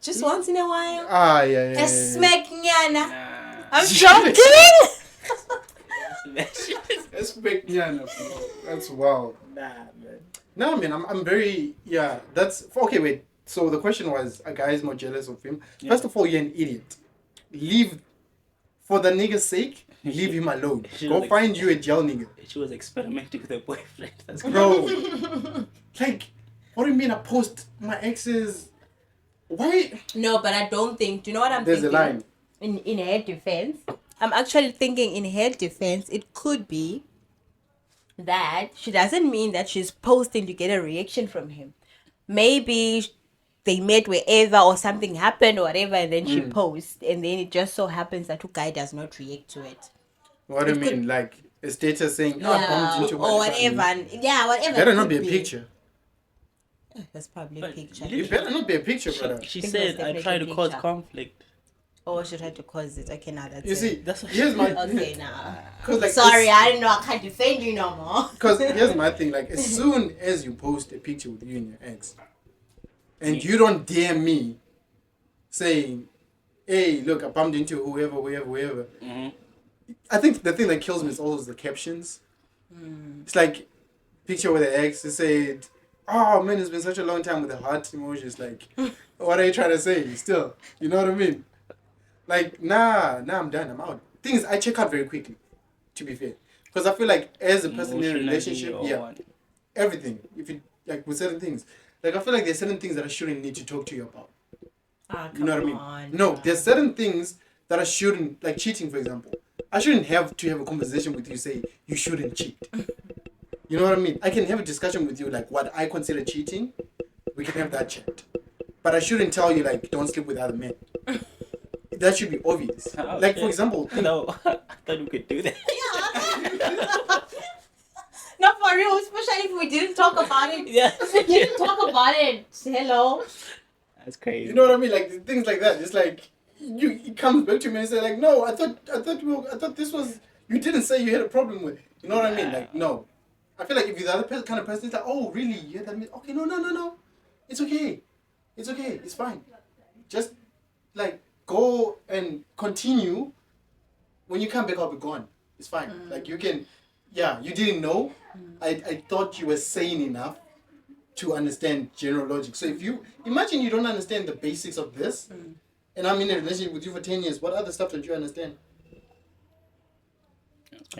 Just once in a while. Yeah. A smack nyana. Nah. I'm joking. That's big, yeah, no, bro. That's wild. Nah, man. No, man, I'm very, yeah, that's, okay, wait. So the question was, a guy is more jealous of him. Yeah. First of all, you're an idiot. Leave, for the nigga's sake, leave him alone. She Go was find you a gel nigga. She was experimenting with her boyfriend. That's Bro, like, what do you mean I post my exes? Why? No, but I don't think. Do you know what I'm There's a thinking? line. In her defense, I'm actually thinking in her defense, it could be that she doesn't mean that she's posting to get a reaction from him. Maybe they met wherever or something happened or whatever, and then she posts, and then it just so happens that guy does not react to it. What do you It could- mean? Like, a status saying, oh, I bumped into or whatever. whatever. Yeah, whatever. Better it not could be a picture. That's probably a But picture. you It better not be a picture, brother. She think said, that's I try to definitely cause picture. conflict. Oh, she tried to cause it. Okay, now that's You it. see, That's what here's my... Okay, now. Cause like, Sorry, I didn't know I can't defend you no more. Because here's my thing. Like, as soon as you post a picture with you and your ex, and you don't DM me saying, hey, look, I bumped into whoever. Mm-hmm. I think the thing that kills me is always the captions. It's like, picture with the ex, they said, oh man, it's been such a long time with the heart emojis. Like, what are you trying to say? Still, you know what I mean? Like, nah, I'm done. I'm out. Thing is, I check out very quickly, to be fair. Because I feel like as a person in a Emotionally relationship, or yeah, what? everything. If you, like, with certain things. Like, I feel like there's certain things that I shouldn't need to talk to you about. You know what I mean? No, there's certain things that I shouldn't, like cheating, for example. I shouldn't have to have a conversation with you say, you shouldn't cheat. You know what I mean? I can have a discussion with you, like, what I consider cheating. We can have that chat. But I shouldn't tell you, like, don't sleep with other men. That should be obvious. Oh, Like, for shit. example, No, I thought we could do that. Not for real, especially if we didn't talk about it. Yeah. We didn't talk about it. Hello. That's crazy. you know what I mean? Like, things like that. It's like, it comes back to me and say, like, no, I thought this was, you didn't say you had a problem with it. You know what I mean? Like, no. I feel like if you're the other kind of person, it's like, oh, really? You had that? Okay, no. It's okay. It's okay. It's fine. Just, like, go and continue. When you come back, I'll be gone. It's fine. Like, you can, yeah, you didn't know. I thought you were sane enough to understand general logic. So if you, imagine you don't understand the basics of this, and I'm in a relationship with you for 10 years, what other stuff don't you understand?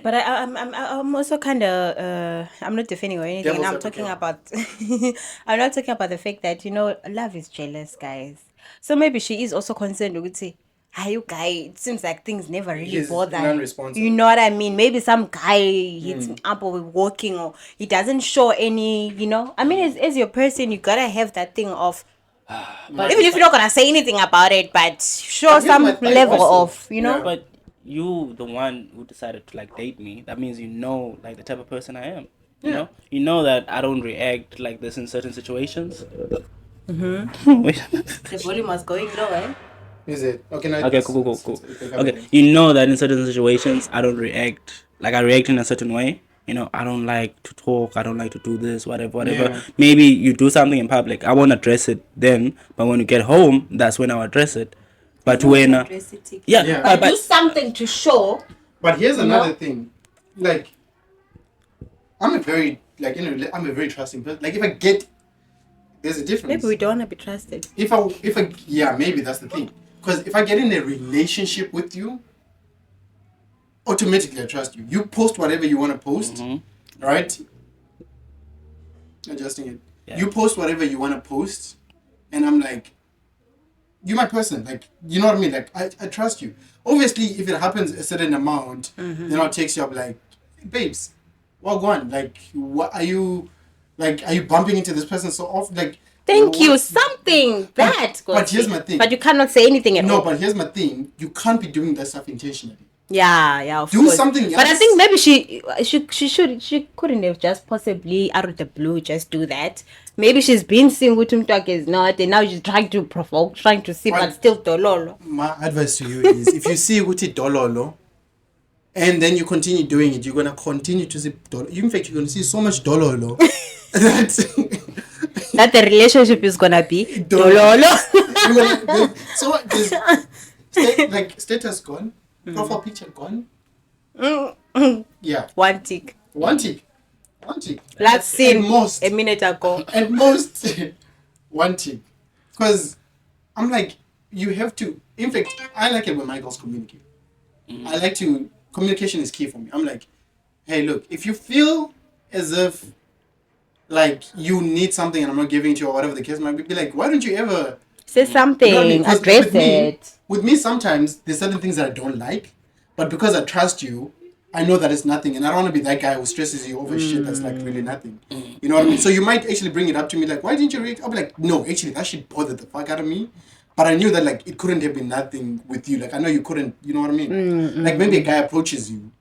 But I'm also kind of I'm not defending or anything. Devil's I'm talking advocate. about I'm not talking about the fact that love is jealous, guys. So maybe she is also concerned with say, "Hi, you guy. It seems like things never really He's bother." non-responsive. You know what I mean? Maybe some guy hits me up or we're walking or he doesn't show any. I mean, as your person, you gotta have that thing of. But Even if you're not gonna say anything about it, but show But here's some my thing level also. of, know. Yeah. But you, the one who decided to like date me, that means like the type of person I am. You know that I don't react like this in certain situations. Wait. The volume was going low, eh? Is it? Okay, no, Okay, cool. Okay, you know that in certain situations I don't react. Like I react in a certain way. I don't like to talk. I don't like to do this, whatever. Yeah. Maybe you do something in public. I won't address it then, but when you get home, that's when I'll address it. But when Yeah. But do but something to show. But here's You another know? thing. Like, I'm a very, like I'm a very trusting person. Like if I get, there's a difference. Maybe we don't want to be trusted. If I yeah, maybe that's the thing. Because if I get in a relationship with you, automatically I trust you. You post whatever you want to post, right? Adjusting it. Yeah. You post whatever you want to post, and I'm like, you're my person. Like, you know what I mean? Like, I trust you. Obviously, if it happens a certain amount, then I'll text you up like, babes, well, go on. Like, what are you bumping into this person so often? Like, Thank you. Something that. But here's my thing. But you cannot say anything at all. No, but here's my thing. You can't be doing that stuff intentionally. Yeah, of Do course. something else. But I think maybe she couldn't have just possibly out of the blue just do that. Maybe she's been seeing what Tumtak is not, and now she's trying to provoke, trying to see, but still dololo. My advice to you is, if you see Uti dololo, and then you continue doing it, you're gonna continue to see dololo. In fact, you're gonna see so much dololo that the relationship is gonna be dololo. So like status gone, profile picture gone. Yeah. One tick. Last seen most a minute ago. At most one tick. Because I'm like, you have to. In fact, I like it when my girls communicate. I like to. Communication is key for me. I'm like, hey, look, if you feel as if like you need something and I'm not giving it to you or whatever the case might be like, why don't you ever say something? You know what I mean? Address it. With me, sometimes there's certain things that I don't like, but because I trust you, I know that it's nothing, and I don't want to be that guy who stresses you over shit that's like really nothing. You know what I mean? So you might actually bring it up to me like, why didn't you react? I'll be like, no, actually that shit bothered the fuck out of me. But I knew that like it couldn't have been nothing with you. Like I know you couldn't, you know what I mean? Like maybe a guy approaches you,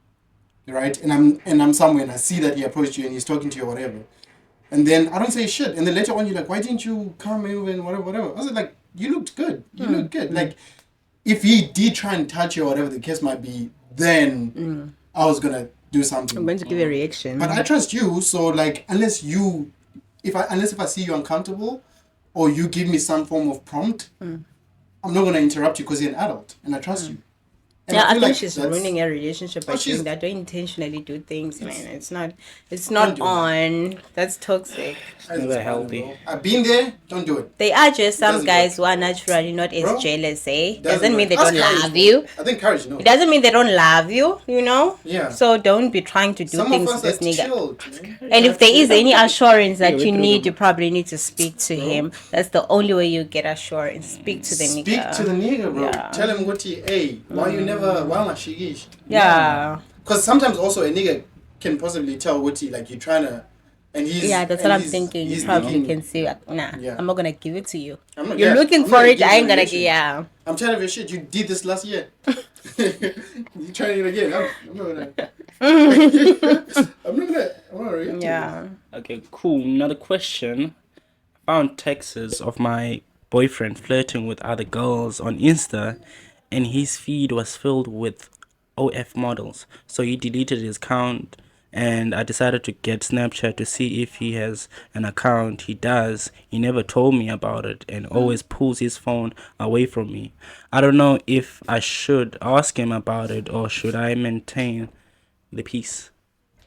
right? And I'm somewhere and I see that he approached you and he's talking to you or whatever. And then I don't say shit. And then later on you're like, why didn't you come over and whatever? I was like, you looked good. You looked good. Like if he did try and touch you or whatever the case might be, then I was gonna do something. I'm going to give a reaction. But I trust you, so like unless if I see you uncomfortable or you give me some form of prompt, I'm not gonna interrupt you because you're an adult and I trust you. And I think like she's ruining a relationship by doing that. Don't intentionally do things, man. It's not on. That's toxic. It's never healthy. Bro. I've been there. Don't do it. They are just some guys who are naturally not as jealous, eh? Doesn't mean they don't love you. I think courage, no. It doesn't mean they don't love you, you know? Yeah. So don't be trying to do Some things of us with this nigga. chilled, And if there is any assurance that you need, you probably need to speak to him. That's the only way you get assurance. Speak to the nigga. Speak to the nigga, bro. Yeah. Tell him what hey, why not shigish? Yeah. Because sometimes also a nigga can possibly tell what like you're trying to, and he's that's what I'm thinking. You probably can say, nah, I'm not gonna give it to you. You're looking for it. I ain't gonna give. Yeah. I'm tired of your shit. You did this last year. You trying it again? I'm not gonna. I'm not gonna. Yeah. Okay, cool. Another question. I found texts of my boyfriend flirting with other girls on Insta, and his feed was filled with OF models. So he deleted his account, and I decided to get Snapchat to see if he has an account. He does. He never told me about it and always pulls his phone away from me. I don't know if I should ask him about it or should I maintain the peace.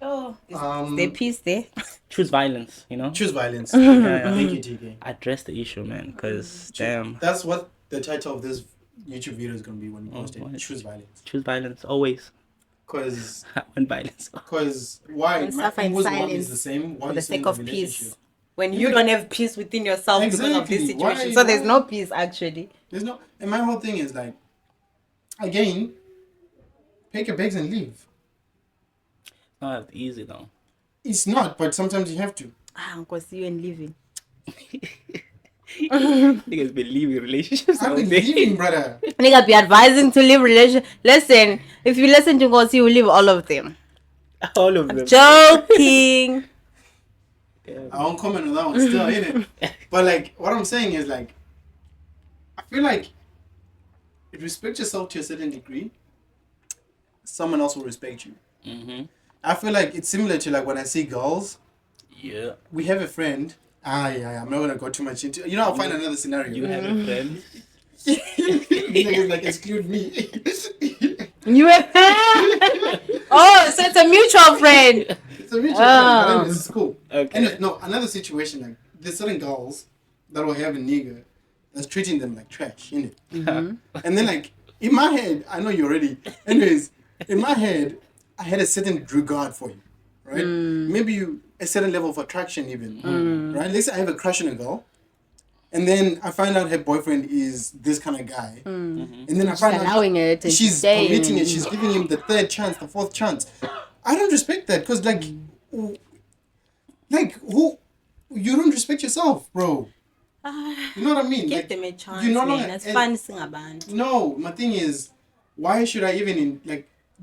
Oh, the peace there. Choose violence, you know? Choose violence. Yeah. Thank you, TK. Address the issue, man, because damn. That's what the title of this YouTube video is going to be when you post it. Choose violence. Choose violence, always. Because when violence. Because why? When suffer in silence is the same. Why for the sake of peace. When you Yeah. don't have peace within yourself because of this Exactly. situation. Why- So there's why- no peace actually. There's no. And my whole thing is like, again, pack your bags and leave. Not easy though. It's not, but sometimes you have to. Uncle, see you and living. Niggas been leaving relationships I'm all day. leaving, brother. Nigga be advising to leave relationship. Listen, if you listen to God, you will leave all of them. All of them. Joking. I won't comment on that one still, innit? But like, what I'm saying is like, I feel like if you respect yourself to a certain degree, someone else will respect you. Mm-hmm. I feel like it's similar to like when I see girls. Yeah. We have a friend. Yeah. I'm not gonna go too much into. You know, I'll find another scenario. You have a friend. Niggas like exclude me. You have... Oh, so it's a mutual friend. It's a mutual friend. But Oh. anyways, it's cool. Okay. Anyways, no, another situation, like, there's certain girls that will have a nigga that's treating them like trash, innit? And then, like, in my head, I know you already. Anyways, in my head, I had a certain regard for you, right? Maybe you a certain level of attraction, even, right? Let's say I have a crush on a girl, and then I find out her boyfriend is this kind of guy, and then I find out allowing it and she's staying. committing it. She's giving him the third chance, the fourth chance. I don't respect that because, like, who you don't respect yourself, bro. You know what I mean? Give Like, them a chance, you no man. longer- That's and- fun sing about. No, my thing is, why should I even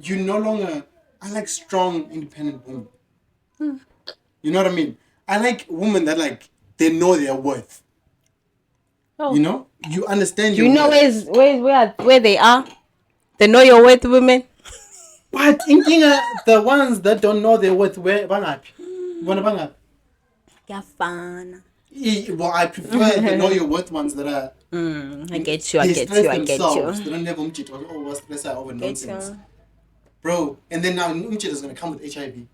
you no longer? I like strong, independent women. You know what I mean? I like women that like they know their worth. Oh. You know, you understand. You your know worth. where they are? They know your worth, women. But inkinga, the ones that don't know their worth, where bangapi? Bona bangapi? Yeah, fun. Well, I prefer the know your worth ones that are. I get you. I They get stress you. I get themselves. you. They don't have umchit or over stress out over Get nonsense, you. bro. And then now umchit is gonna come with HIV.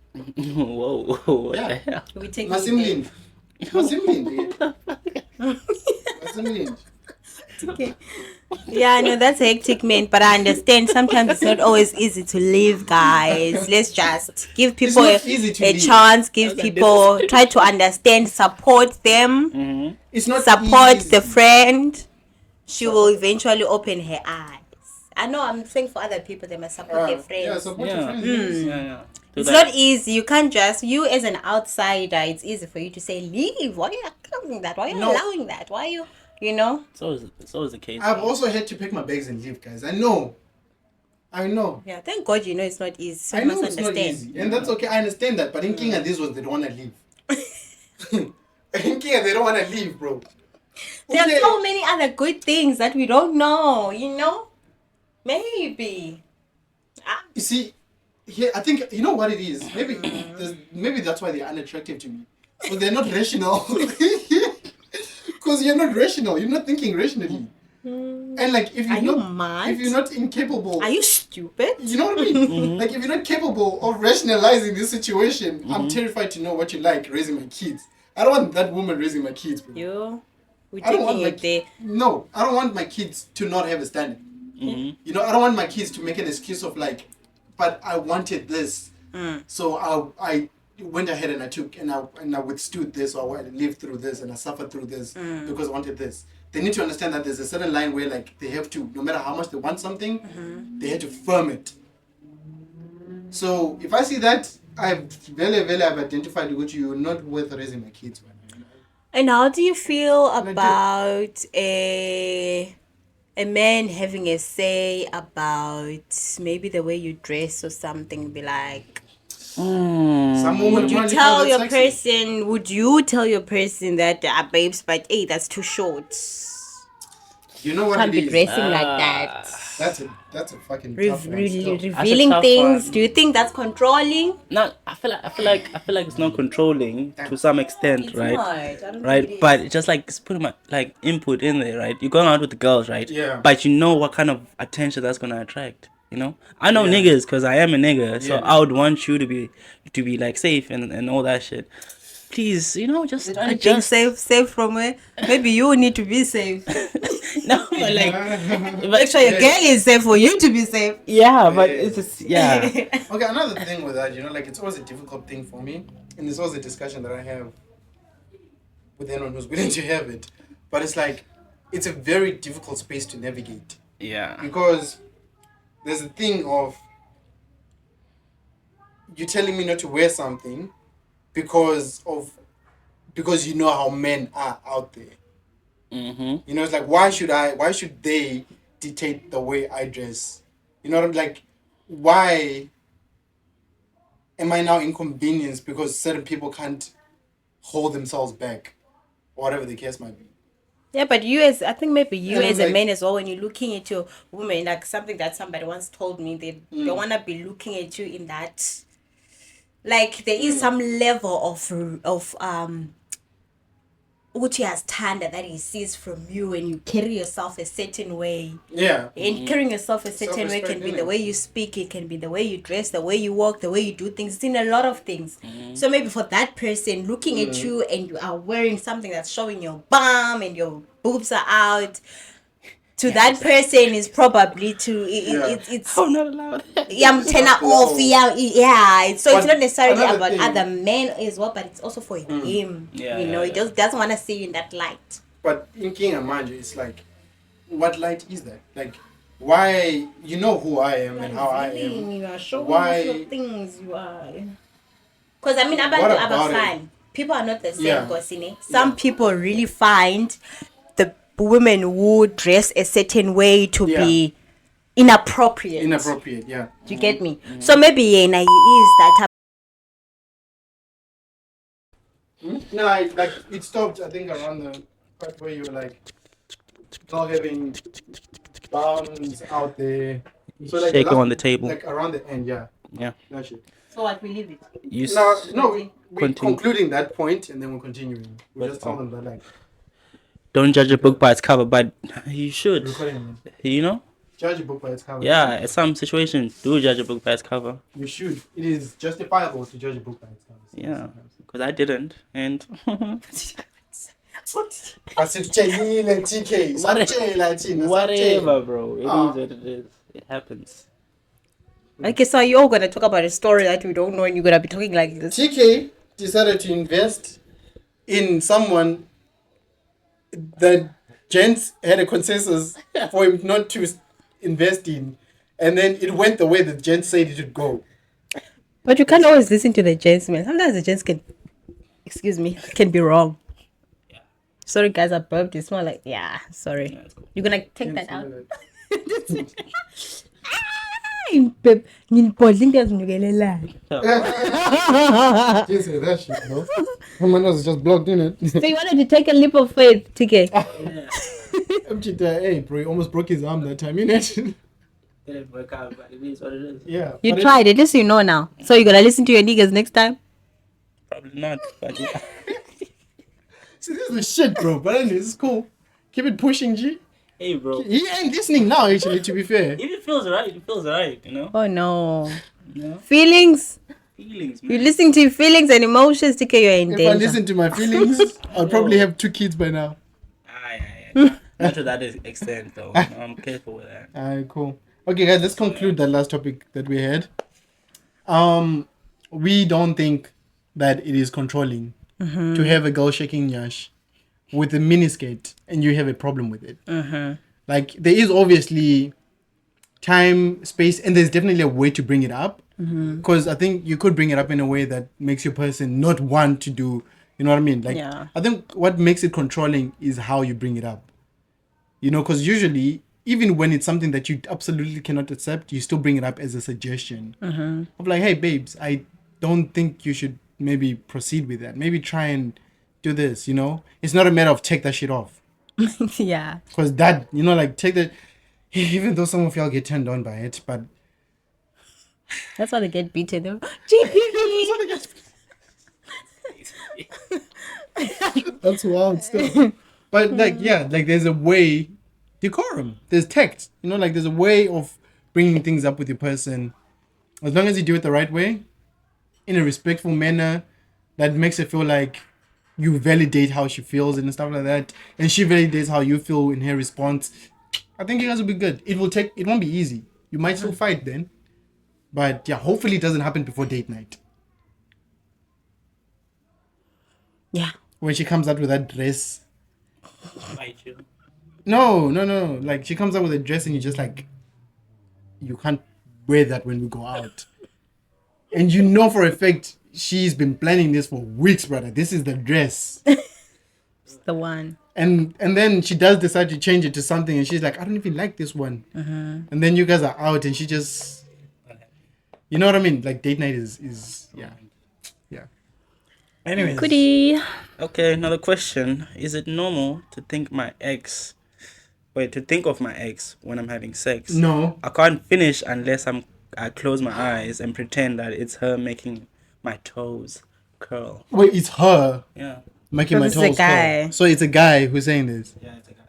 Whoa, what Yeah. the hell? We take Masimlin. Masimlin. Okay. Yeah, no, that's hectic, man. But I understand sometimes it's not always easy to live, guys. Let's just give people not easy to a live. chance. Give people try to understand, support them, It's not support easy. the friend. She will eventually open her eyes. I know I'm saying for other people they must support their friends. Yeah, support your Yeah. friends. yes. Yeah. Do It's that. not easy. You can't just you as an outsider. It's easy for you to say leave. Why are you allowing that? Why are you No. allowing that? Why are you? You know. It's always the case. I've also had to pack my bags and leave, guys. I know. Yeah. Thank God you know it's not easy. So I you know must it's not understand. easy, and that's okay. I understand that, but in Kenya, these ones they don't want to leave. In Kenya, they don't want to leave, bro. There Okay. are so many other good things that we don't know. You know. Maybe. You see, here I think you know what it is. Maybe that's why they're unattractive to me. Because they're not rational. Because you're not rational. You're not thinking rationally. And like if Are you're you not mad? if you're not incapable, Are you stupid? you know what I mean? Like if you're not capable of rationalizing this situation, I'm terrified to know what you like raising my kids. I don't want that woman raising my kids, bro. You. We're I don't want taking my it there. No, I don't want my kids to not have a standard. You know, I don't want my kids to make an excuse of like, but I wanted this, so I went ahead and I took and I withstood this, or I lived through this and I suffered through this because I wanted this. They need to understand that there's a certain line where like they have to, no matter how much they want something, they have to firm it. So if I see that, I've identified with you're not worth raising my kids. Man. And how do you feel I do. about a man having a say about maybe the way you dress or something? Be like, Some women would you apparently tell find your that sexy. person? Would you tell your person that babes, but hey, that's too short. You know what Can't it be is? dressing like that. That's a fucking tough one still. Revealing tough things. one. Do you think that's controlling? No, I feel like it's not controlling to some extent, It's right? not. I don't think Right, it is. but it's just like it's putting my like input in there, right? You're going out with the girls, right? Yeah. But you know what kind of attention that's gonna attract. You know, I know Yeah. niggas because I am a nigga, so Yeah. I would want you to be like safe and all that shit. Please, you know, just Being adjust. safe from where? Maybe you need to be safe. No, but like, Make sure your girl is safe for you to be safe. yeah, but it's just yeah. Okay, another thing with that, you know, like it's always a difficult thing for me, and it's always a discussion that I have with anyone who's willing to have it. But it's like, it's a very difficult space to navigate Yeah. because there's a thing of you telling me not to wear something because you know how men are out there. Mm-hmm. You know, it's like why should they dictate the way I dress? You know what I'm like? Why am I now inconvenienced because certain people can't hold themselves back? Whatever the case might be. Yeah, but I think maybe you And I'm as a like- man as well, when you're looking at your woman, like something that somebody once told me, they don't want to be looking at you in that. Like there is some level of ukuthi uyazithanda that he sees from you, and you carry yourself a certain way. Yeah. And carrying yourself a certain way can Self-respect, be innit? the way you speak, it can be the way you dress, the way you walk, the way you do things. It's in a lot of things. So maybe for that person looking at you and you are wearing something that's showing your bum and your boobs are out, to that person is probably it's I'm not allowed. I'm turn Not off. the Yeah. So it's But not necessarily another about thing- other men as well, but it's also for him. Yeah, You know, he yeah. just doesn't want to see you in that light. But in King and Manju, it's like, what light is that? Like, why? You know who I am and how I am. You are showing Why- off your things. You are. Because I mean, What abantu about it? abafani. People are not the same, Yeah. Gosine. Some people really find the women who dress a certain way to be inappropriate. Inappropriate, yeah. Do you get me? So maybe yena he is that type. No, like it stopped. I think around the part where you were like not having bounds out there. So like Shaking on the table. like around the end, yeah. Yeah. That shit. So what, we leave it? You s- No, we're Continue. concluding that point and then we're continuing. We That's just tell fine. them that like don't judge a book by its cover, but you should. recording it. You know? Judge a book by its cover. Yeah, in some situations, do judge a book by its cover. You should. It is justifiable to judge a book by its cover. Yeah, because I didn't, and Asitshayile TK. Satshela thina, whatever, bro. It is Ah. what it is. It happens. Okay, so you're gonna talk about a story that we don't know, and you're gonna be talking like this. TK decided to invest in someone that gents had a consensus for him not to invest in, and then it went the way the gents said it should go. But you can't always listen to the gents, man. Sometimes the gents can, excuse me, can be wrong. Sorry, guys, I burped. It's more like, yeah, sorry. Yeah, it's cool. You're gonna take that Gents out. know Babe, ngibhodla into ezinukelelayo. that. Didn't say that shit, no. My nose is just blocked in it. So you wanted to take a leap of faith, TK? Hey, bro, he almost broke his arm that time, innit? Didn't work out, but it is what it is. Yeah. You but tried, at least you know now. So you're gonna listen to your niggas next time? Probably not, but yeah. See, this is shit, bro. But anyways, it's cool. Keep it pushing, G. Hey, bro. He ain't listening now, actually, to be fair. If it feels right, it feels right, you know? Oh no. You know? Feelings? Feelings, man. You're listening to your feelings and emotions, TK, you're in If I danger. listen to my feelings, I'll probably have 2 kids by now. Not to that extent, though. You know, I'm careful with that. Alright, cool. Okay, guys, let's conclude that last topic that we had. We don't think that it is controlling to have a girl shaking yash with a miniskirt and you have a problem with it. Like, there is obviously time, space, and there's definitely a way to bring it up. Because I think you could bring it up in a way that makes your person not want to do, you know what I mean? Like, Yeah. I think what makes it controlling is how you bring it up. You know, because usually, even when it's something that you absolutely cannot accept, you still bring it up as a suggestion. Of like, hey, babes, I don't think you should maybe proceed with that. Maybe try and do this, you know? It's not a matter of take that shit off. Yeah. Because that, you know, like, take that, even though some of y'all get turned on by it, but That's why they get beaten. They're, GP! that's wild stuff. But like, yeah, like there's a way, decorum. There's tact. You know, like there's a way of bringing things up with your person, as long as you do it the right way, in a respectful manner, that makes it feel like you validate how she feels and stuff like that, and she validates how you feel in her response. I think you guys will be good. It won't be easy. You might still fight then, but yeah, hopefully it doesn't happen before date night. Yeah. When she comes out with that dress. Bite you. No. Like, she comes out with a dress and you just like, you can't wear that when we go out. And you know for a fact she's been planning this for weeks, brother. This is the dress. It's the one. And then she does decide to change it to something and she's like, I don't even like this one. And then you guys are out and she just, you know what I mean? Like, date night is yeah. Anyways. Goodie. Okay, another question. Is it normal to think of my ex when I'm having sex? No. I can't finish unless I close my eyes and pretend that it's her making my toes curl. Wait, it's her. Yeah. Making my Because it's a toes guy. cold. So it's a guy who's saying this. Yeah, it's a guy.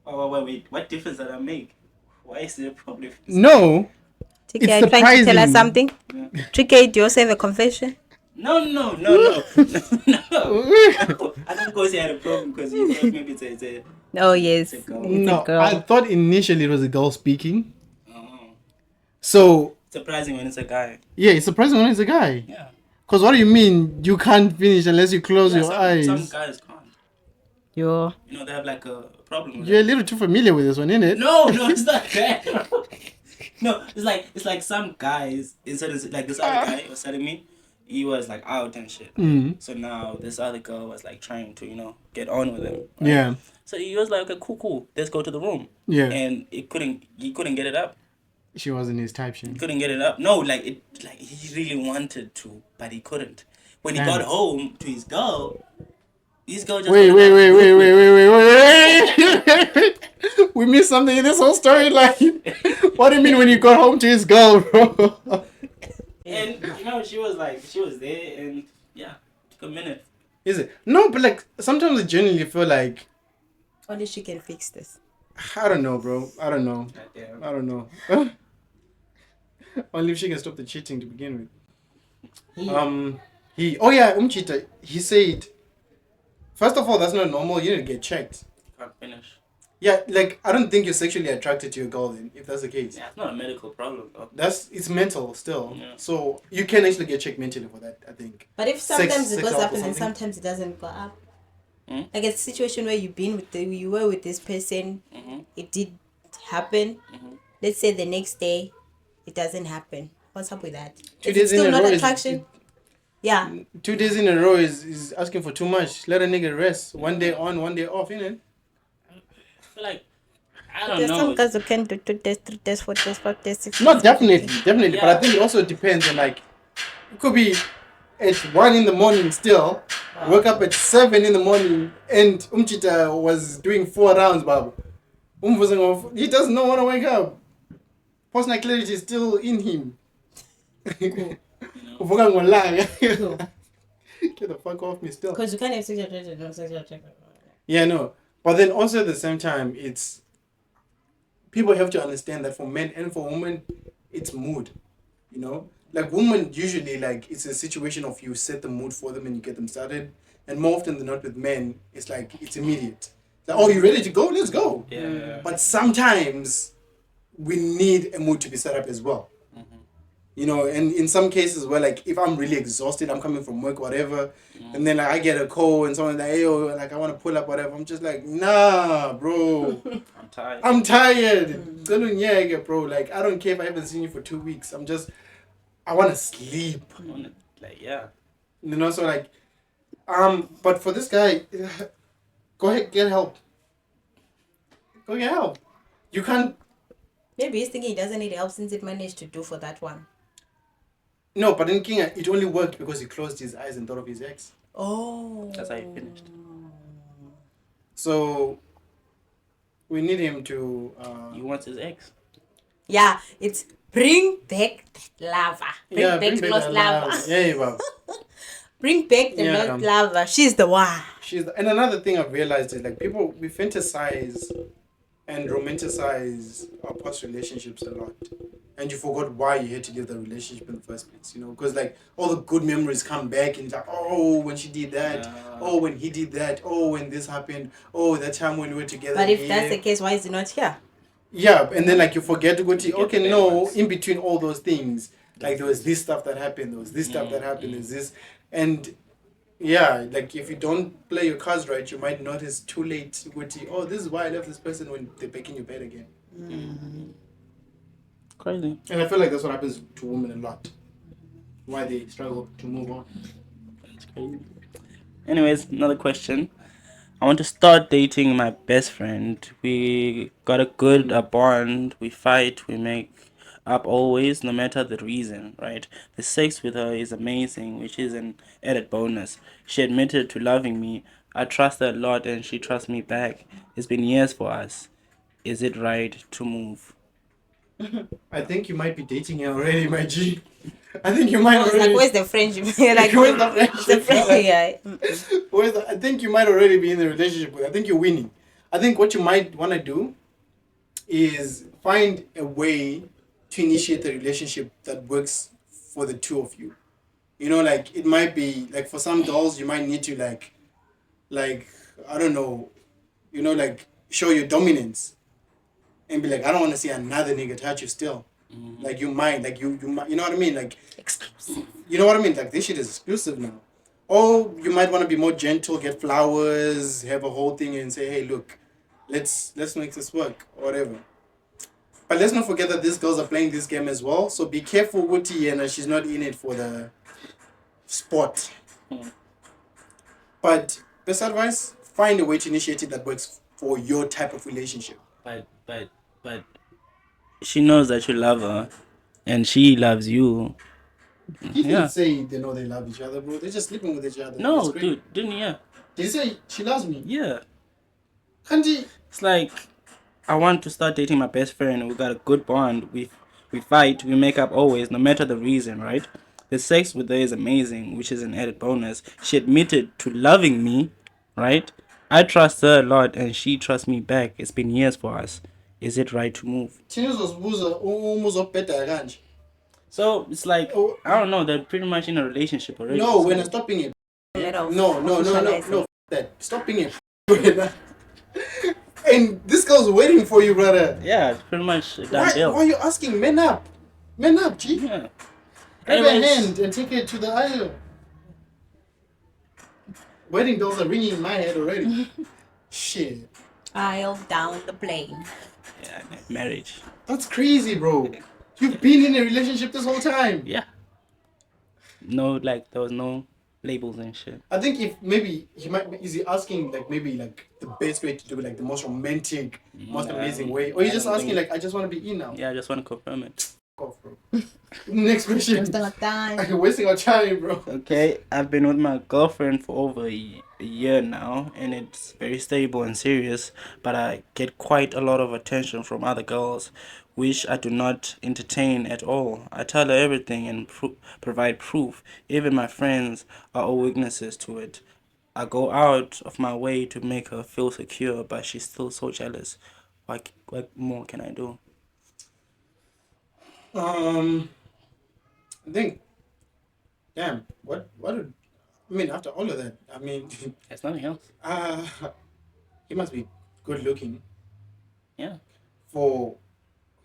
Oh, wait. What difference does that make? Why is there a problem? If it's No, TK, it's are you trying to tell us surprising. something? Yeah. TK, do you also have a confession? No. No. I don't go say I had a problem because you thought maybe it's a Oh, yes. It's a girl. It's a No, girl. I thought initially it was a girl speaking. oh, So surprising when it's a guy. yeah, it's surprising when it's a guy. Yeah. Because what do you mean you can't finish unless you close your eyes? Some guys can't. Yo. You know, they have like a problem with You're a it. little too familiar with this one, isn't it? No, it's not that. No, it's like some guys instead of like this other guy was telling me he was like out and shit. Mm. So now this other girl was like trying to get on with him. Right? Yeah. So he was like, okay, cool, let's go to the room. Yeah. And he couldn't get it up. She wasn't his type, she. Couldn't get it up. No, like he really wanted to, but he couldn't. When he Damn. got home to his girl just Wait. We missed something in this whole storyline. What do you mean when you got home to his girl, bro? And she was there and yeah, took a minute. Is it? No, but like sometimes I genuinely feel like Only she can fix this. I don't know, bro. I don't know. Goddamn. I don't know. Only if she can stop the cheating to begin with. Umchita, he said, first of all, that's not normal. You need to get checked. Can't finish. Yeah, like I don't think you're sexually attracted to your girl then, if that's the case. Yeah, it's not a medical problem though. It's mental still. Yeah. So you can actually get checked mentally for that, I think. But if sometimes Sex it goes out or up and then something? sometimes it doesn't go up. Hmm? Like a situation where you were with this person, it did happen. Let's say the next day, it doesn't happen. What's up with that? Is it still not attraction? Yeah. 2 days in a row is asking for too much. Let a nigga rest. 1 day on, 1 day off, innit? I feel like I don't There's know. some guys who can do 2 days, 3 days, 4 days, 5 days, 6 No, days. definitely. Yeah. But I think it also depends on like, it could be at 1 in the morning still, woke up at 7 in the morning, and Umchita was doing 4 rounds, Babu. He doesn't want to wake up. Personal clarity is still in him. Uvuka ngolanga. Get the fuck off me still. Because you can't have sexual attraction, no sexual attraction. Yeah, no. But then also at the same time, it's people have to understand that for men and for women, it's mood. You know? Like women usually like it's a situation of you set the mood for them and you get them started. And more often than not with men, it's like it's immediate. Like, oh, you ready to go? Let's go. Yeah. But sometimes we need a mood to be set up as well. You know, and in some cases where like if I'm really exhausted, I'm coming from work, whatever, and then like I get a call and someone's like, hey, yo, like I want to pull up, whatever. I'm just like, nah, bro. I'm tired. Yeah, bro. Like I don't care if I haven't seen you for 2 weeks. I want to sleep. I wanna, yeah. You know, so like, but for this guy, go ahead, get help. Go get help. You can't. Maybe he's thinking he doesn't need help since it managed to do for that one. No, but in King, it only worked because he closed his eyes and thought of his ex. Oh. That's how he finished. So we need him to. He wants his ex. Yeah, it's bring back the lava. Bring back the lost lava. Yeah, Bob. Bring back the Yeah. lost lava. She's the one. And another thing I've realized is like people we fantasize and romanticize our past relationships a lot, and you forgot why you had to leave the relationship in the first place. You know, because like all the good memories come back and it's like, oh, when she did that, oh, when he did that, oh, when this happened, oh, that time when we were together. But if that's the case, why is he not here? Yeah, and then like you forget to go to Forget okay, the no, bad ones. in between all those things, like there was this stuff that happened, there was this stuff that happened, there's this, and yeah, like if you don't play your cards right, you might notice too late. Oh, this is why I left this person when they're back in your bed again. Crazy. And I feel like that's what happens to women a lot. Why they struggle to move on. That's crazy. Anyways, another question. I want to start dating my best friend. We got a good bond. We fight. We make up always, no matter the reason, right? The sex with her is amazing, which is an added bonus. She admitted to loving me. I trust her a lot and she trusts me back. It's been years for us. Is it right to move? I think you might be dating her already, my G. I think you might It's already. like, where's the friendship? Like, Where's the friendship? yeah. I think you might already be in the relationship with. I think you're winning. I think what you might want to do is find a way to initiate the relationship that works for the two of you. You know, like it might be like for some girls, you might need to like I don't know, you know, like show your dominance and be like, I don't want to see another nigga touch you still. Like you might, like you might, you know what I mean? Like Exclusive. you know what I mean? Like this shit is exclusive now. Or you might want to be more gentle, get flowers, have a whole thing, and say, hey, look, let's make this work, or whatever. But let's not forget that these girls are playing this game as well. So be careful with Tiana. She's not in it for the sport. But best advice: find a way to initiate it that works for your type of relationship. But she knows that you love her, and she loves you. He didn't Yeah. say they know they love each other, bro. They're just sleeping with each other. It's No, great. dude, didn't you? Did he say she loves me? Yeah. Can't he? It's like I want to start dating my best friend. We got a good bond. We fight. We make up always, no matter the reason, right? The sex with her is amazing, which is an added bonus. She admitted to loving me, right? I trust her a lot, and she trusts me back. It's been years for us. Is it right to move? So it's like Oh. I don't know. They're pretty much in a relationship already. No, so- we're not stopping it. No, No. That stopping it. And this girl's waiting for you, brother. Yeah, it's pretty much a done deal. Why are you asking? Men up, G. Yeah. Grab a Anyways. hand and take it to the aisle. Wedding bells are ringing in my head already. Shit, Aisle down the plane. Yeah, marriage. that's crazy, bro. You've been in a relationship this whole time. Yeah. No, like there was no labels and shit. I think if maybe is he asking like maybe like the best way to do it, like the most romantic, most amazing way, or you just asking like I just want to be in now. Yeah, I just want to confirm it. Off, bro. Next question. time. You're wasting our time, bro. Okay, I've been with my girlfriend for over a year now, and it's very stable and serious, but I get quite a lot of attention from other girls, which I do not entertain at all. I tell her everything and provide proof. Even my friends are all witnesses to it. I go out of my way to make her feel secure, but she's still so jealous. What more can I do? I think, damn, I mean, after all of that, I mean, There's nothing else. he must be good looking Yeah. for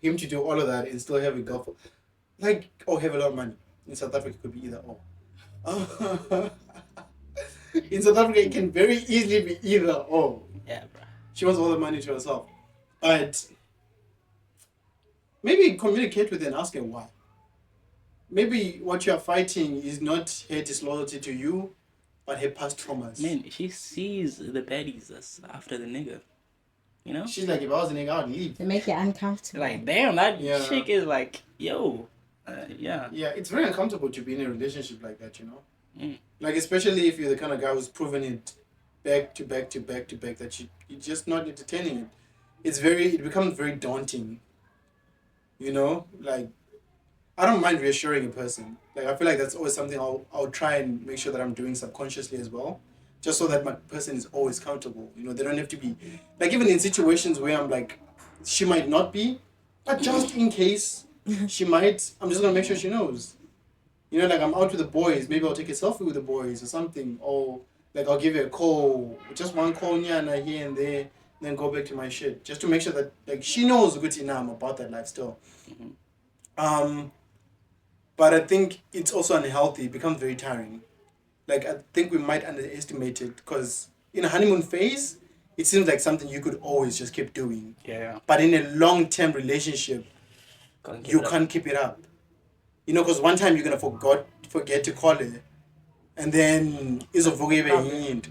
him to do all of that and still have a girlfriend, like, or have a lot of money. In South Africa, it could be either or. In South Africa, it can very easily be either or. Yeah, bro. She wants all the money to herself, but maybe communicate with her and ask her why. Maybe what you are fighting is not her disloyalty to you, but her past traumas. Man, she sees the baddies as after the nigga. You know? She's like, if I was a nigga, I would leave. They make you uncomfortable. Like, damn, that Yeah. chick is like, yo. Yeah. Yeah, it's very uncomfortable to be in a relationship like that, you know? Mm. Like, especially if you're the kind of guy who's proven it back to back to back to back that you're just not entertaining it. It becomes very daunting. You know? Like, I don't mind reassuring a person. Like, I feel like that's always something I'll try and make sure that I'm doing subconsciously as well. Just so that my person is always comfortable. You know, they don't have to be, like, even in situations where I'm like, she might not be, but just in case she might, I'm just gonna make sure she knows. You know, like I'm out with the boys, maybe I'll take a selfie with the boys or something, or like I'll give her a call, just one call nyana here and there, then go back to my shit, just to make sure that like she knows good enough about that life still. But I think it's also unhealthy. It becomes very tiring. Like I think we might underestimate it because in a honeymoon phase, it seems like something you could always just keep doing. Yeah. But in a long-term relationship, you can't keep it up. You know, because one time you're gonna forget to call her, and then it's a end.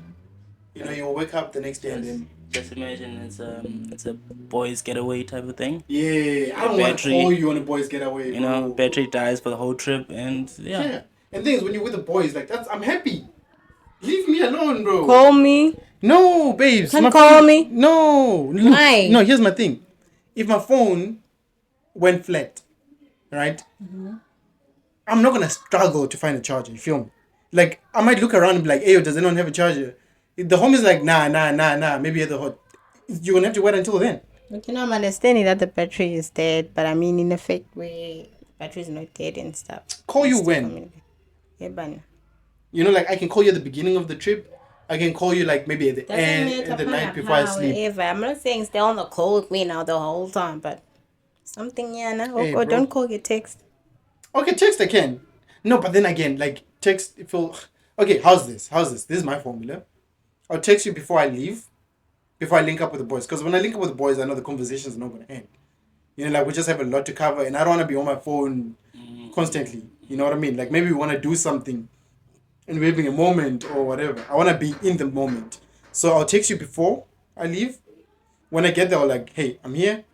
You know, you'll wake up the next day and then Just imagine it's a boys getaway type of thing. yeah, I don't want to Battery. call you on a boys getaway. You know, bro. battery dies for the whole trip, and yeah. Yeah, and things when you're with the boys, like I'm happy. Leave me alone, bro. Call me. No, babes. Can't my call phone- me? No. Look, Why? no, here's my thing. If my phone went flat, right? I'm not gonna struggle to find a charger. You feel me? Like I might look around and be like, "Hey, does anyone have a charger?" If the homie's like, nah. Maybe at the hot. You're gonna have to wait until then. Okay, now I'm understanding that the battery is dead, but I mean, in effect, where battery is not dead and stuff. Call you Still when? communicate. Yeah, but You know, like I can call you at the beginning of the trip. I can call you like maybe at the doesn't end, matter at the night pana before I how, sleep. whatever. I'm not saying stay on the call with me now the whole time, but something, yeah, no. Hey, Or bro. don't call, get text. Okay, text I can. No, but then again, like text if you okay, how's this? This is my formula. I'll text you before I leave, before I link up with the boys. Because when I link up with the boys, I know the conversation's not gonna end. You know, like we just have a lot to cover and I don't wanna be on my phone constantly. You know what I mean? Like maybe we wanna do something and we're having a moment or whatever. I wanna be in the moment. So I'll text you before I leave. When I get there, I'll like, hey, I'm here.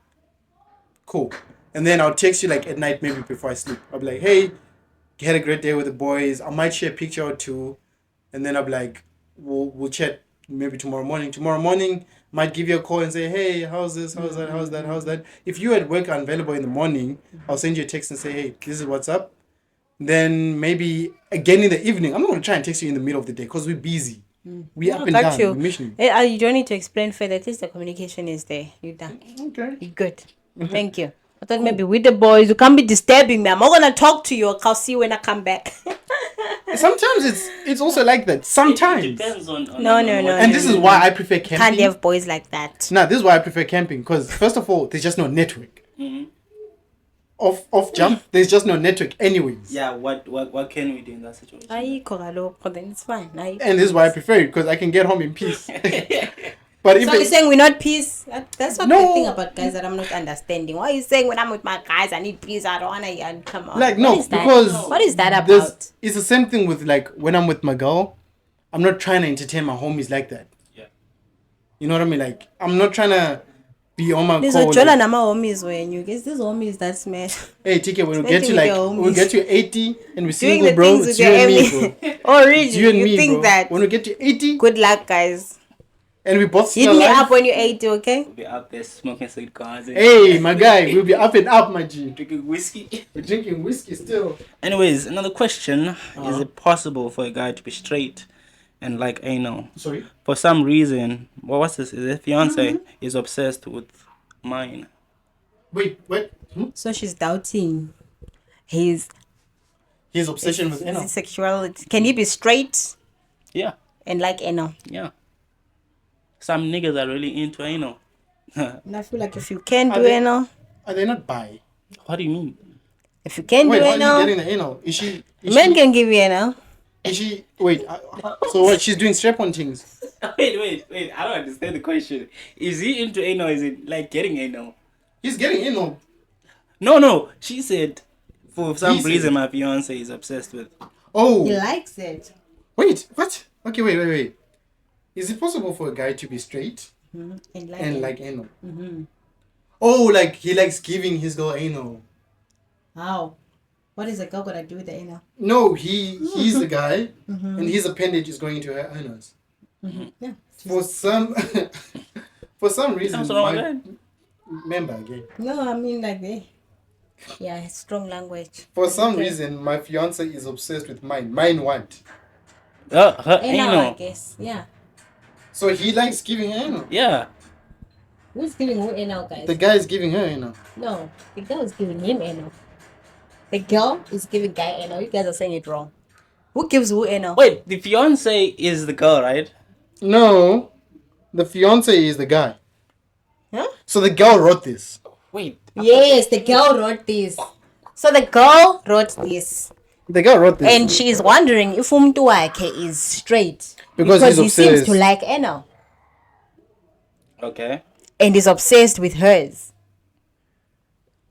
Cool. And then I'll text you like at night, maybe before I sleep. I'll be like, hey, had a great day with the boys. I might share a picture or two, and then I'll be like, we'll chat maybe tomorrow morning. Tomorrow morning, might give you a call and say, hey, how's this? How's that? How's that? How's that? If you at work are available in the morning, I'll send you a text and say, hey, this is what's up. Then maybe again in the evening, I'm not gonna try and text you in the middle of the day because we're busy. We up and Got down. you. We're missioning. You don't need to explain further. At least the communication is there. You're done. Okay. You're good. Thank you. I thought maybe with the boys, you can't be disturbing me. I'm not gonna talk to you. I'll see you when I come back. Sometimes it's also like that. Sometimes. It depends on No. what And this is why I prefer camping. Can't have boys like that. Nah, this is why I prefer camping because first of all, there's just no network. Off jump, there's just no network anyways. Yeah, what can we do in that situation? Then it's fine. And this is why I prefer it because I can get home in peace. But if So you're saying we're not peace? That's what No. the thing about guys that I'm not understanding. Why are you saying when I'm with my guys I need peace? I don't wanna come on. like no, What is that? because What is that there's- about? it's the same thing with like when I'm with my girl, I'm not trying to entertain my homies like that. Yeah. You know what I mean? Like I'm not trying to be on my There's call. a Jola Nama homies when you guess these homies that smash. Hey, TK, when we Same get to thing with like your we'll homies. get to 80 and we're Doing single, the bro. things It's with you your and me, enemy. bro. Oh It's you really? and You me, think bro. that? When we get to 80 Good luck, guys. and we both Hit still me alive, up when you're 80, okay? We'll be out there smoking cigars and hey, my guy, we'll be up and up, my G. drinking whiskey. We're drinking whiskey still. Anyways, another question: is it possible for a guy to be straight and like anal? Sorry. For some reason, what's this? His fiance is obsessed with mine. Wait, what? So she's doubting his His obsession with anal. sexuality. Can he be straight Yeah, and like anal? yeah. Some niggas are really into anal. And I feel like if you can Are do they- anal, Are they not bi? What do you mean? if you can Wait, do how are you anal, getting the anal? Is she? men can give you anal. Is she? Wait. So what? She's doing strap-on things. Wait. I don't understand the question. Is he into anal? Is it like getting anal? He's getting anal. No. She said, for some He said- reason, my fiance is obsessed with. Oh. He likes it. Wait. What? Okay. Wait. Is it possible for a guy to be straight And like and it. like anal? Oh, like he likes giving his girl anal. How? What is a girl gonna do with the anal? No, he's the guy, and his appendage is going into her anus. Yeah. For some, for some reason, Sounds wrong, my, right? remember again. No, I mean like they. Yeah, strong language. For some reason, my fiance is obsessed with mine. Mine what? Her Anal, I anal. guess. Yeah. So he likes giving her anal. Yeah. Who's giving who anal, guys? The guy is giving her anal. No, the girl is giving him anal. The girl is giving guy anal. You guys are saying it wrong. Who gives who anal? Wait, the fiance is the girl, right? No, the fiance is the guy. Huh? So the girl wrote this. Wait. Yes, the girl wrote this. So the girl wrote this. The girl wrote this. And she's wondering if umuntu wakhe is straight. Because he's he seems obsessed. to like anal. Okay. And is obsessed with hers.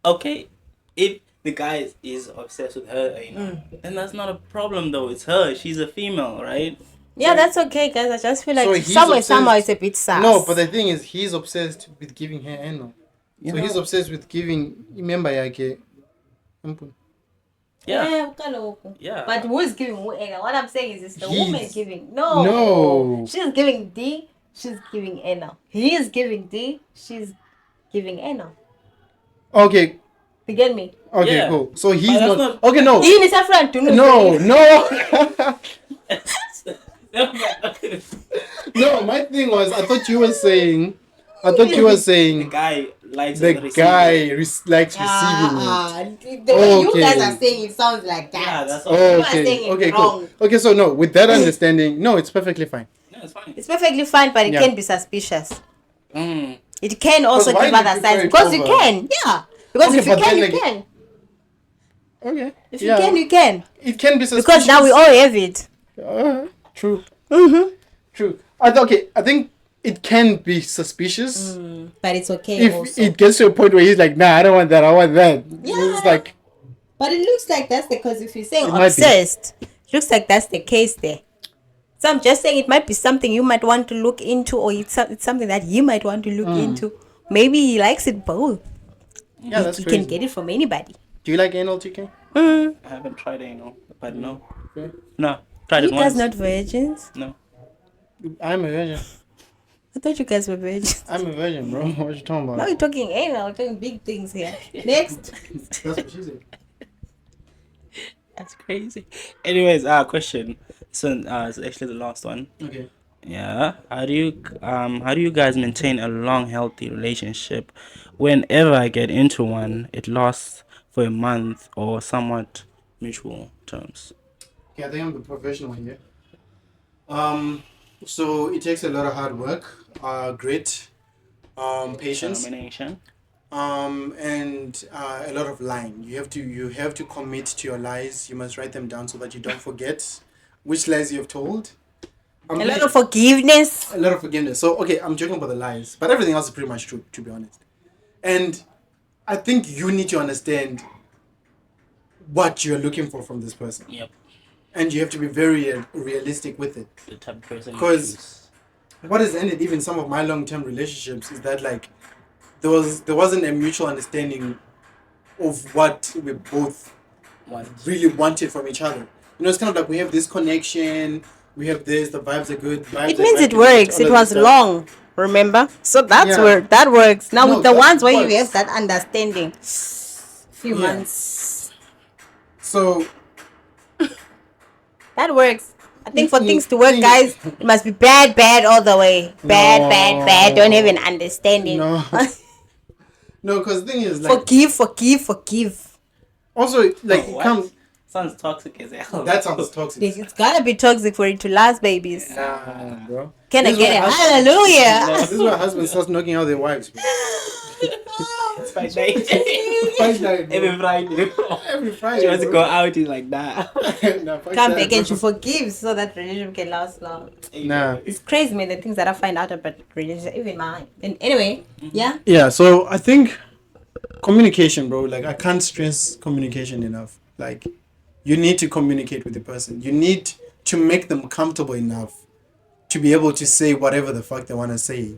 Okay. If the guy is obsessed with her anal, then that's not a problem though. It's her. She's a female, right? Yeah, that's okay, guys. I just feel like So he's somehow obsessed- it's a bit sad. No, but the thing is, he's obsessed with giving her anal. You So know- he's obsessed with giving. Remember, yake. Yeah. kaloku. Yeah. But who is giving who anal? What I'm saying is it's the He's- woman giving. No. No. She's giving D. She's giving anal. He is giving D. She's giving anal. Okay. You get me? Okay, Yeah. cool. So he's But that's not. not- Okay, no. He is a friend. No. No, my thing was, I thought you were saying the guy likes the receiving guy it. likes receiving it. The way you Okay. guys are saying it sounds like that. Yeah, that's all. Oh, You are saying okay. it Okay, wrong. cool. Okay, so no, with that understanding, no, it's perfectly fine. No, it's fine. It's perfectly fine, but it Yeah. can be suspicious. Mm. It can also why give do you other prefer signs it because you over- can. Yeah. Because Okay, if you but can, then you again- can. Okay. If you can, you can. It can be suspicious. Because now we all have it. True. Mm-hmm. True. I think it can be suspicious But it's okay if also. it gets to a point where he's like, nah, I don't want that. I want that. Yeah. It's like, But it looks like that's because if you're saying It might be. obsessed, it looks like that's the case there. So I'm just saying it might be something you might want to look into, or it's something that you might want to look into. Maybe he likes it both. yeah, that's You crazy. can get it from anybody. Do you like anal, TK? Mm. I haven't tried anal, but no. Okay. No. Tried You it guys once. not virgins? No. I'm a virgin. I thought you guys were virgins. I'm a virgin, bro. What you talking Now about? we're talking anal, we're talking big things here. Next. That's what she said. That's crazy. Anyways, question. So it's actually the last one. Okay. Yeah. How do you guys maintain a long, healthy relationship? Whenever I get into one, it lasts for a month or somewhat mutual terms. Okay, I think I'm the professional here. So it takes a lot of hard work, grit, patience, Determination. and a lot of lying. You have to commit to your lies. You must write them down so that you don't forget which lies you have told. A lot of forgiveness. A lot of forgiveness. So okay, I'm joking about the lies, but everything else is pretty much true, to be honest. And I think you need to understand what you're looking for from this person, Yep. and you have to be very realistic with it. The type of person. you 'Cause- choose. What has ended even some of my long-term relationships is that like there wasn't a mutual understanding of what we both One. really wanted from each other. You know, it's kind of like we have this connection, we have this, the vibes are good. Vibes It are means it vibing, works. all It of was this stuff. long, remember? So that's Yeah. where that works. Now No, with the that ones where you works. have that understanding, few Yeah. months, So that works. I think for Mm, things to work, thing- guys, it must be bad all the way. Bad, No. bad. Don't have an understanding. no, no, because the thing is like Forgive. also like Oh, what? come Sounds toxic as hell. that sounds toxic. It's gotta be toxic for it to last, babies. Nah, bro. Can I This is get it? why husbands- Hallelujah. This is why husbands start knocking out their wives. Bro. It's Friday. Fight night, bro. Every Friday. Every Friday. She wants to bro. go out. He's like, nah. Nah, fuck Come that, back bro. and you forgive so that relationship can last long. Nah. It's crazy, man, the things that I find out about relationship, even mine. And anyway, yeah. Yeah, so I think communication, bro. Like I can't stress communication enough. Like you need to communicate with the person. You need to make them comfortable enough to be able to say whatever the fuck they want to say.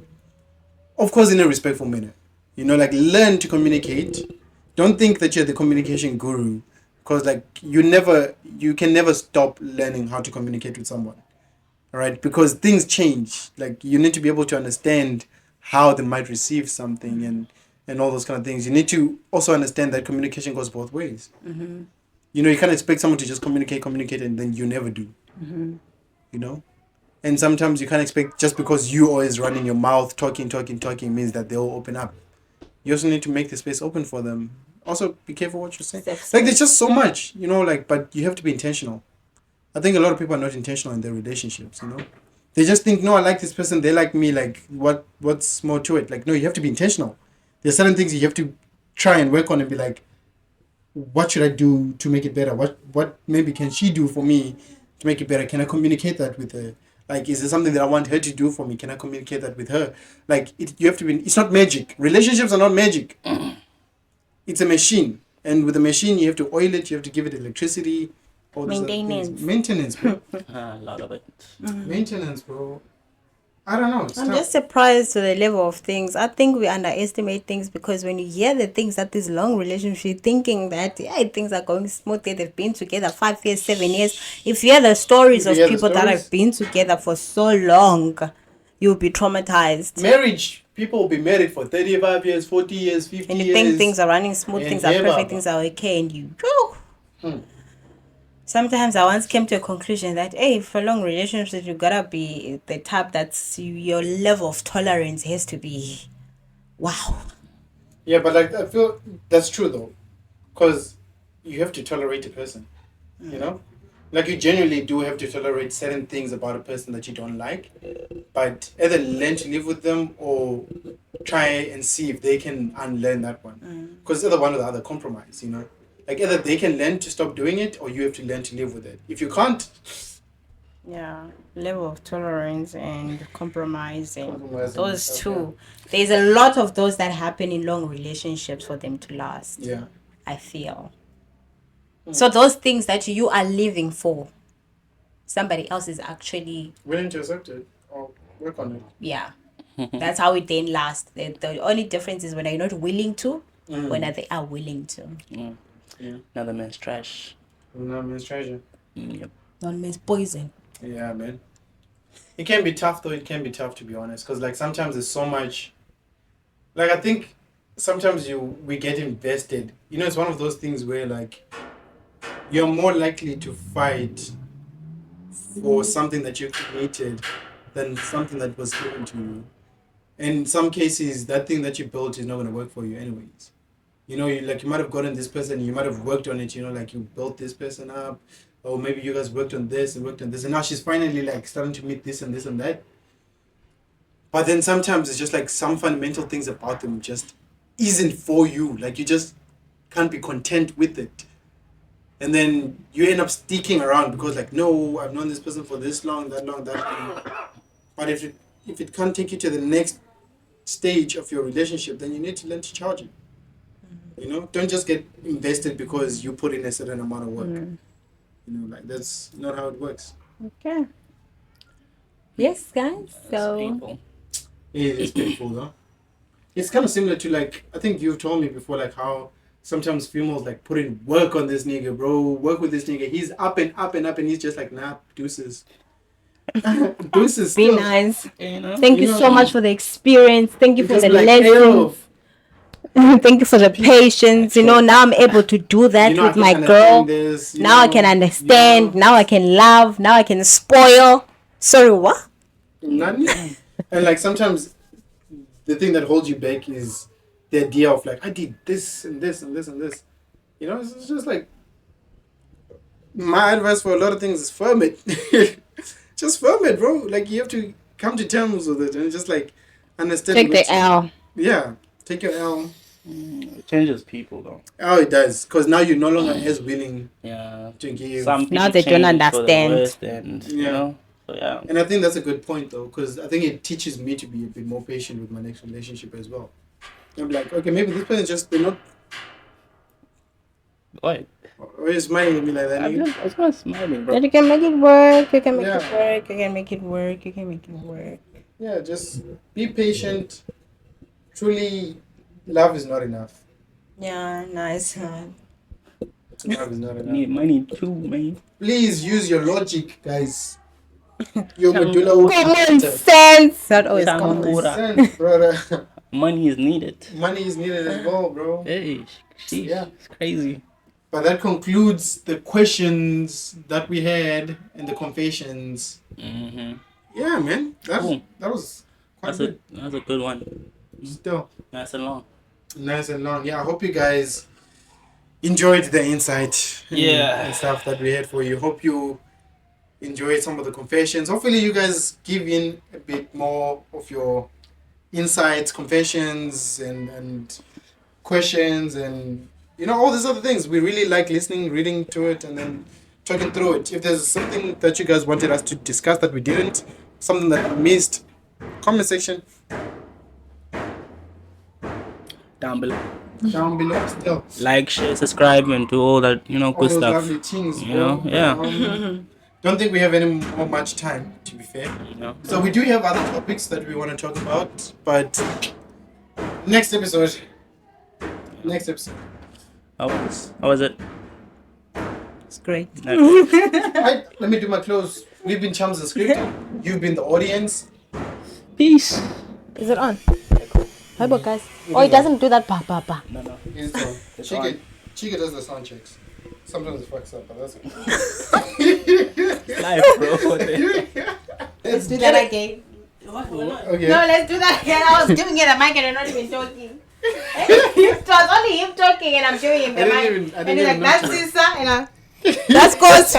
Of course, in a respectful manner. You know, like learn to communicate. Don't think that you're the communication guru, because like you can never stop learning how to communicate with someone. All right, because things change. Like you need to be able to understand how they might receive something and all those kind of things. You need to also understand that communication goes both ways. You know, you can't expect someone to just communicate, and then you never do. You know, and sometimes you can't expect just because you always running your mouth, talking means that they'll open up. You also need to make the space open for them. Also, be careful what you say. Like there's just so much, you know, like, but you have to be intentional. I think a lot of people are not intentional in their relationships, you know. They just think, no, I like this person, they like me, like what's more to it? Like, no, you have to be intentional. There's certain things you have to try and work on and be like, what should I do to make it better? What maybe can she do for me to make it better? Can I communicate that with her? Like, is there something that I want her to do for me? Can I communicate that with her? Like, you have to be, it's not magic. Relationships are not magic. It's a machine. And with a machine, you have to oil it, you have to give it electricity. All these other things. Maintenance, bro. A lot of it. Maintenance, bro. I don't know. It's I'm tough. just surprised to the level of things. I think we underestimate things because when you hear the things that this long relationship, you're thinking that things are going smoothly. They've been together 5 years, 7 years. If you hear the stories of If you hear the people that stories- have been together for so long, you'll be traumatized. Marriage people will be married for 35 years, 40 years, 50 And you years. think things are running smooth, and things are yeah, perfect, baba. things are okay, and you. Whew. Hmm. Sometimes I once came to a conclusion that, hey, for long relationships, you gotta be the type that's your level of tolerance has to be, wow. Yeah, but like I feel that's true though, because you have to tolerate a person. You know, like you genuinely do have to tolerate certain things about a person that you don't like, but either learn to live with them or try and see if they can unlearn that one. Because either one or the other compromise. You know, like either they can learn to stop doing it or you have to learn to live with it. If you can't, Yeah, level of tolerance and compromising. compromise. Those two. There's a lot of those that happen in long relationships for them to last. Yeah. I feel. So those things that you are living for, somebody else is actually, Willing to accept it or work on it. yeah. That's how it then lasts. The only difference is when you're not willing to, when they are willing to. Yeah. Yeah. Another man's trash. No man's treasure. Yep. One man's poison. Yeah, man. It can be tough though. It can be tough to be honest, because like sometimes there's so much. Like I think sometimes we get invested. You know, it's one of those things where like you're more likely to fight for something that you created than something that was given to you. And in some cases, that thing that you built is not going to work for you anyways. You know, you might have gotten this person, you might have worked on it. You know, like you built this person up, or maybe you guys worked on this and worked on this, and now she's finally like starting to meet this and this and that. But then sometimes it's just like some fundamental things about them just isn't for you. Like you just can't be content with it. And then you end up sticking around because like, no, I've known this person for this long, that long, that long. But if it can't take you to the next stage of your relationship, then you need to learn to charge it. You know, don't just get invested because you put in a certain amount of work. You know, like that's not how it works. Okay. Yes, guys. So People. It is painful though. It's kind of similar to like I think you've told me before, like how sometimes females like put in work on this nigga, bro. Work with this nigga. He's up and up and up, and he's just like, nah, deuces. Deuces. be Still. nice. You know? Thank you You know, so much for the experience. Thank you for Just the like, lessons. Thank you for the patience. You know, now I'm able to do that you know, I with can my understand girl. this, Now I can understand. Now I can love. Now I can spoil. Sorry, what? None. And like sometimes the thing that holds you back is the idea of like I did this and this and this and this. You know, it's just like my advice for a lot of things is firm it. Just firm it, bro. Like you have to come to terms with it and just like understand. Take the L. Yeah, take your L. It changes people though. Oh, it does, because now you're no longer as willing Yeah. to give. Some people Now they don't change for the understand. worst and you Yeah. know. So yeah. And I think that's a good point though, because I think it teaches me to be a bit more patient with my next relationship as well. I'm like, okay, maybe this person just they're not. What? Why are you smiling at me like that? I nigga? was not smiling, bro. But you can make it work. You can make Yeah. it work. You can make it work. You can make it work. Yeah, just be patient. Truly, love is not enough. Yeah, nice. Love is not I enough. need money too, man. Please use your logic, guys. Your medulla will Common sense. Not always Some common. good. sense, brother. Money is needed. Money is needed as well, bro. Hey, sheesh, Yeah. it's crazy. But that concludes the questions that we had and the confessions. Mm-hmm. Yeah, man. Cool. That was quite good. That's a good one. Still Nice and long. nice and long. Yeah, I hope you guys enjoyed the insight and stuff that we had for you. Hope you enjoyed some of the confessions. Hopefully you guys give in a bit more of your insights, confessions and questions and you know all these other things. We really like listening, reading to it and then talking through it. If there's something that you guys wanted us to discuss that we didn't, something that we missed, comment section Down below. down below still. Like, share, subscribe, and do all that, you know, All good those stuff. lovely things, You bro. know, yeah. Don't think we have any more much time, to be fair. You know. So we do have other topics that we want to talk about, but next episode. How was it? It's great. Okay. Right, let me do my close. We've been Chums Unscripted. You've been the audience. Peace. Is it on? Hi, guys. Oh, it doesn't do that. Ba ba ba. No. It's on. It's Chica does the sound checks. Sometimes it fucks up, but that's okay. live, bro. Let's do that again. Okay. No, let's do that again. I was giving it a mic and I'm not even talking. It was only him talking and I'm giving him the mic. And he's like, that's sister. And that's course.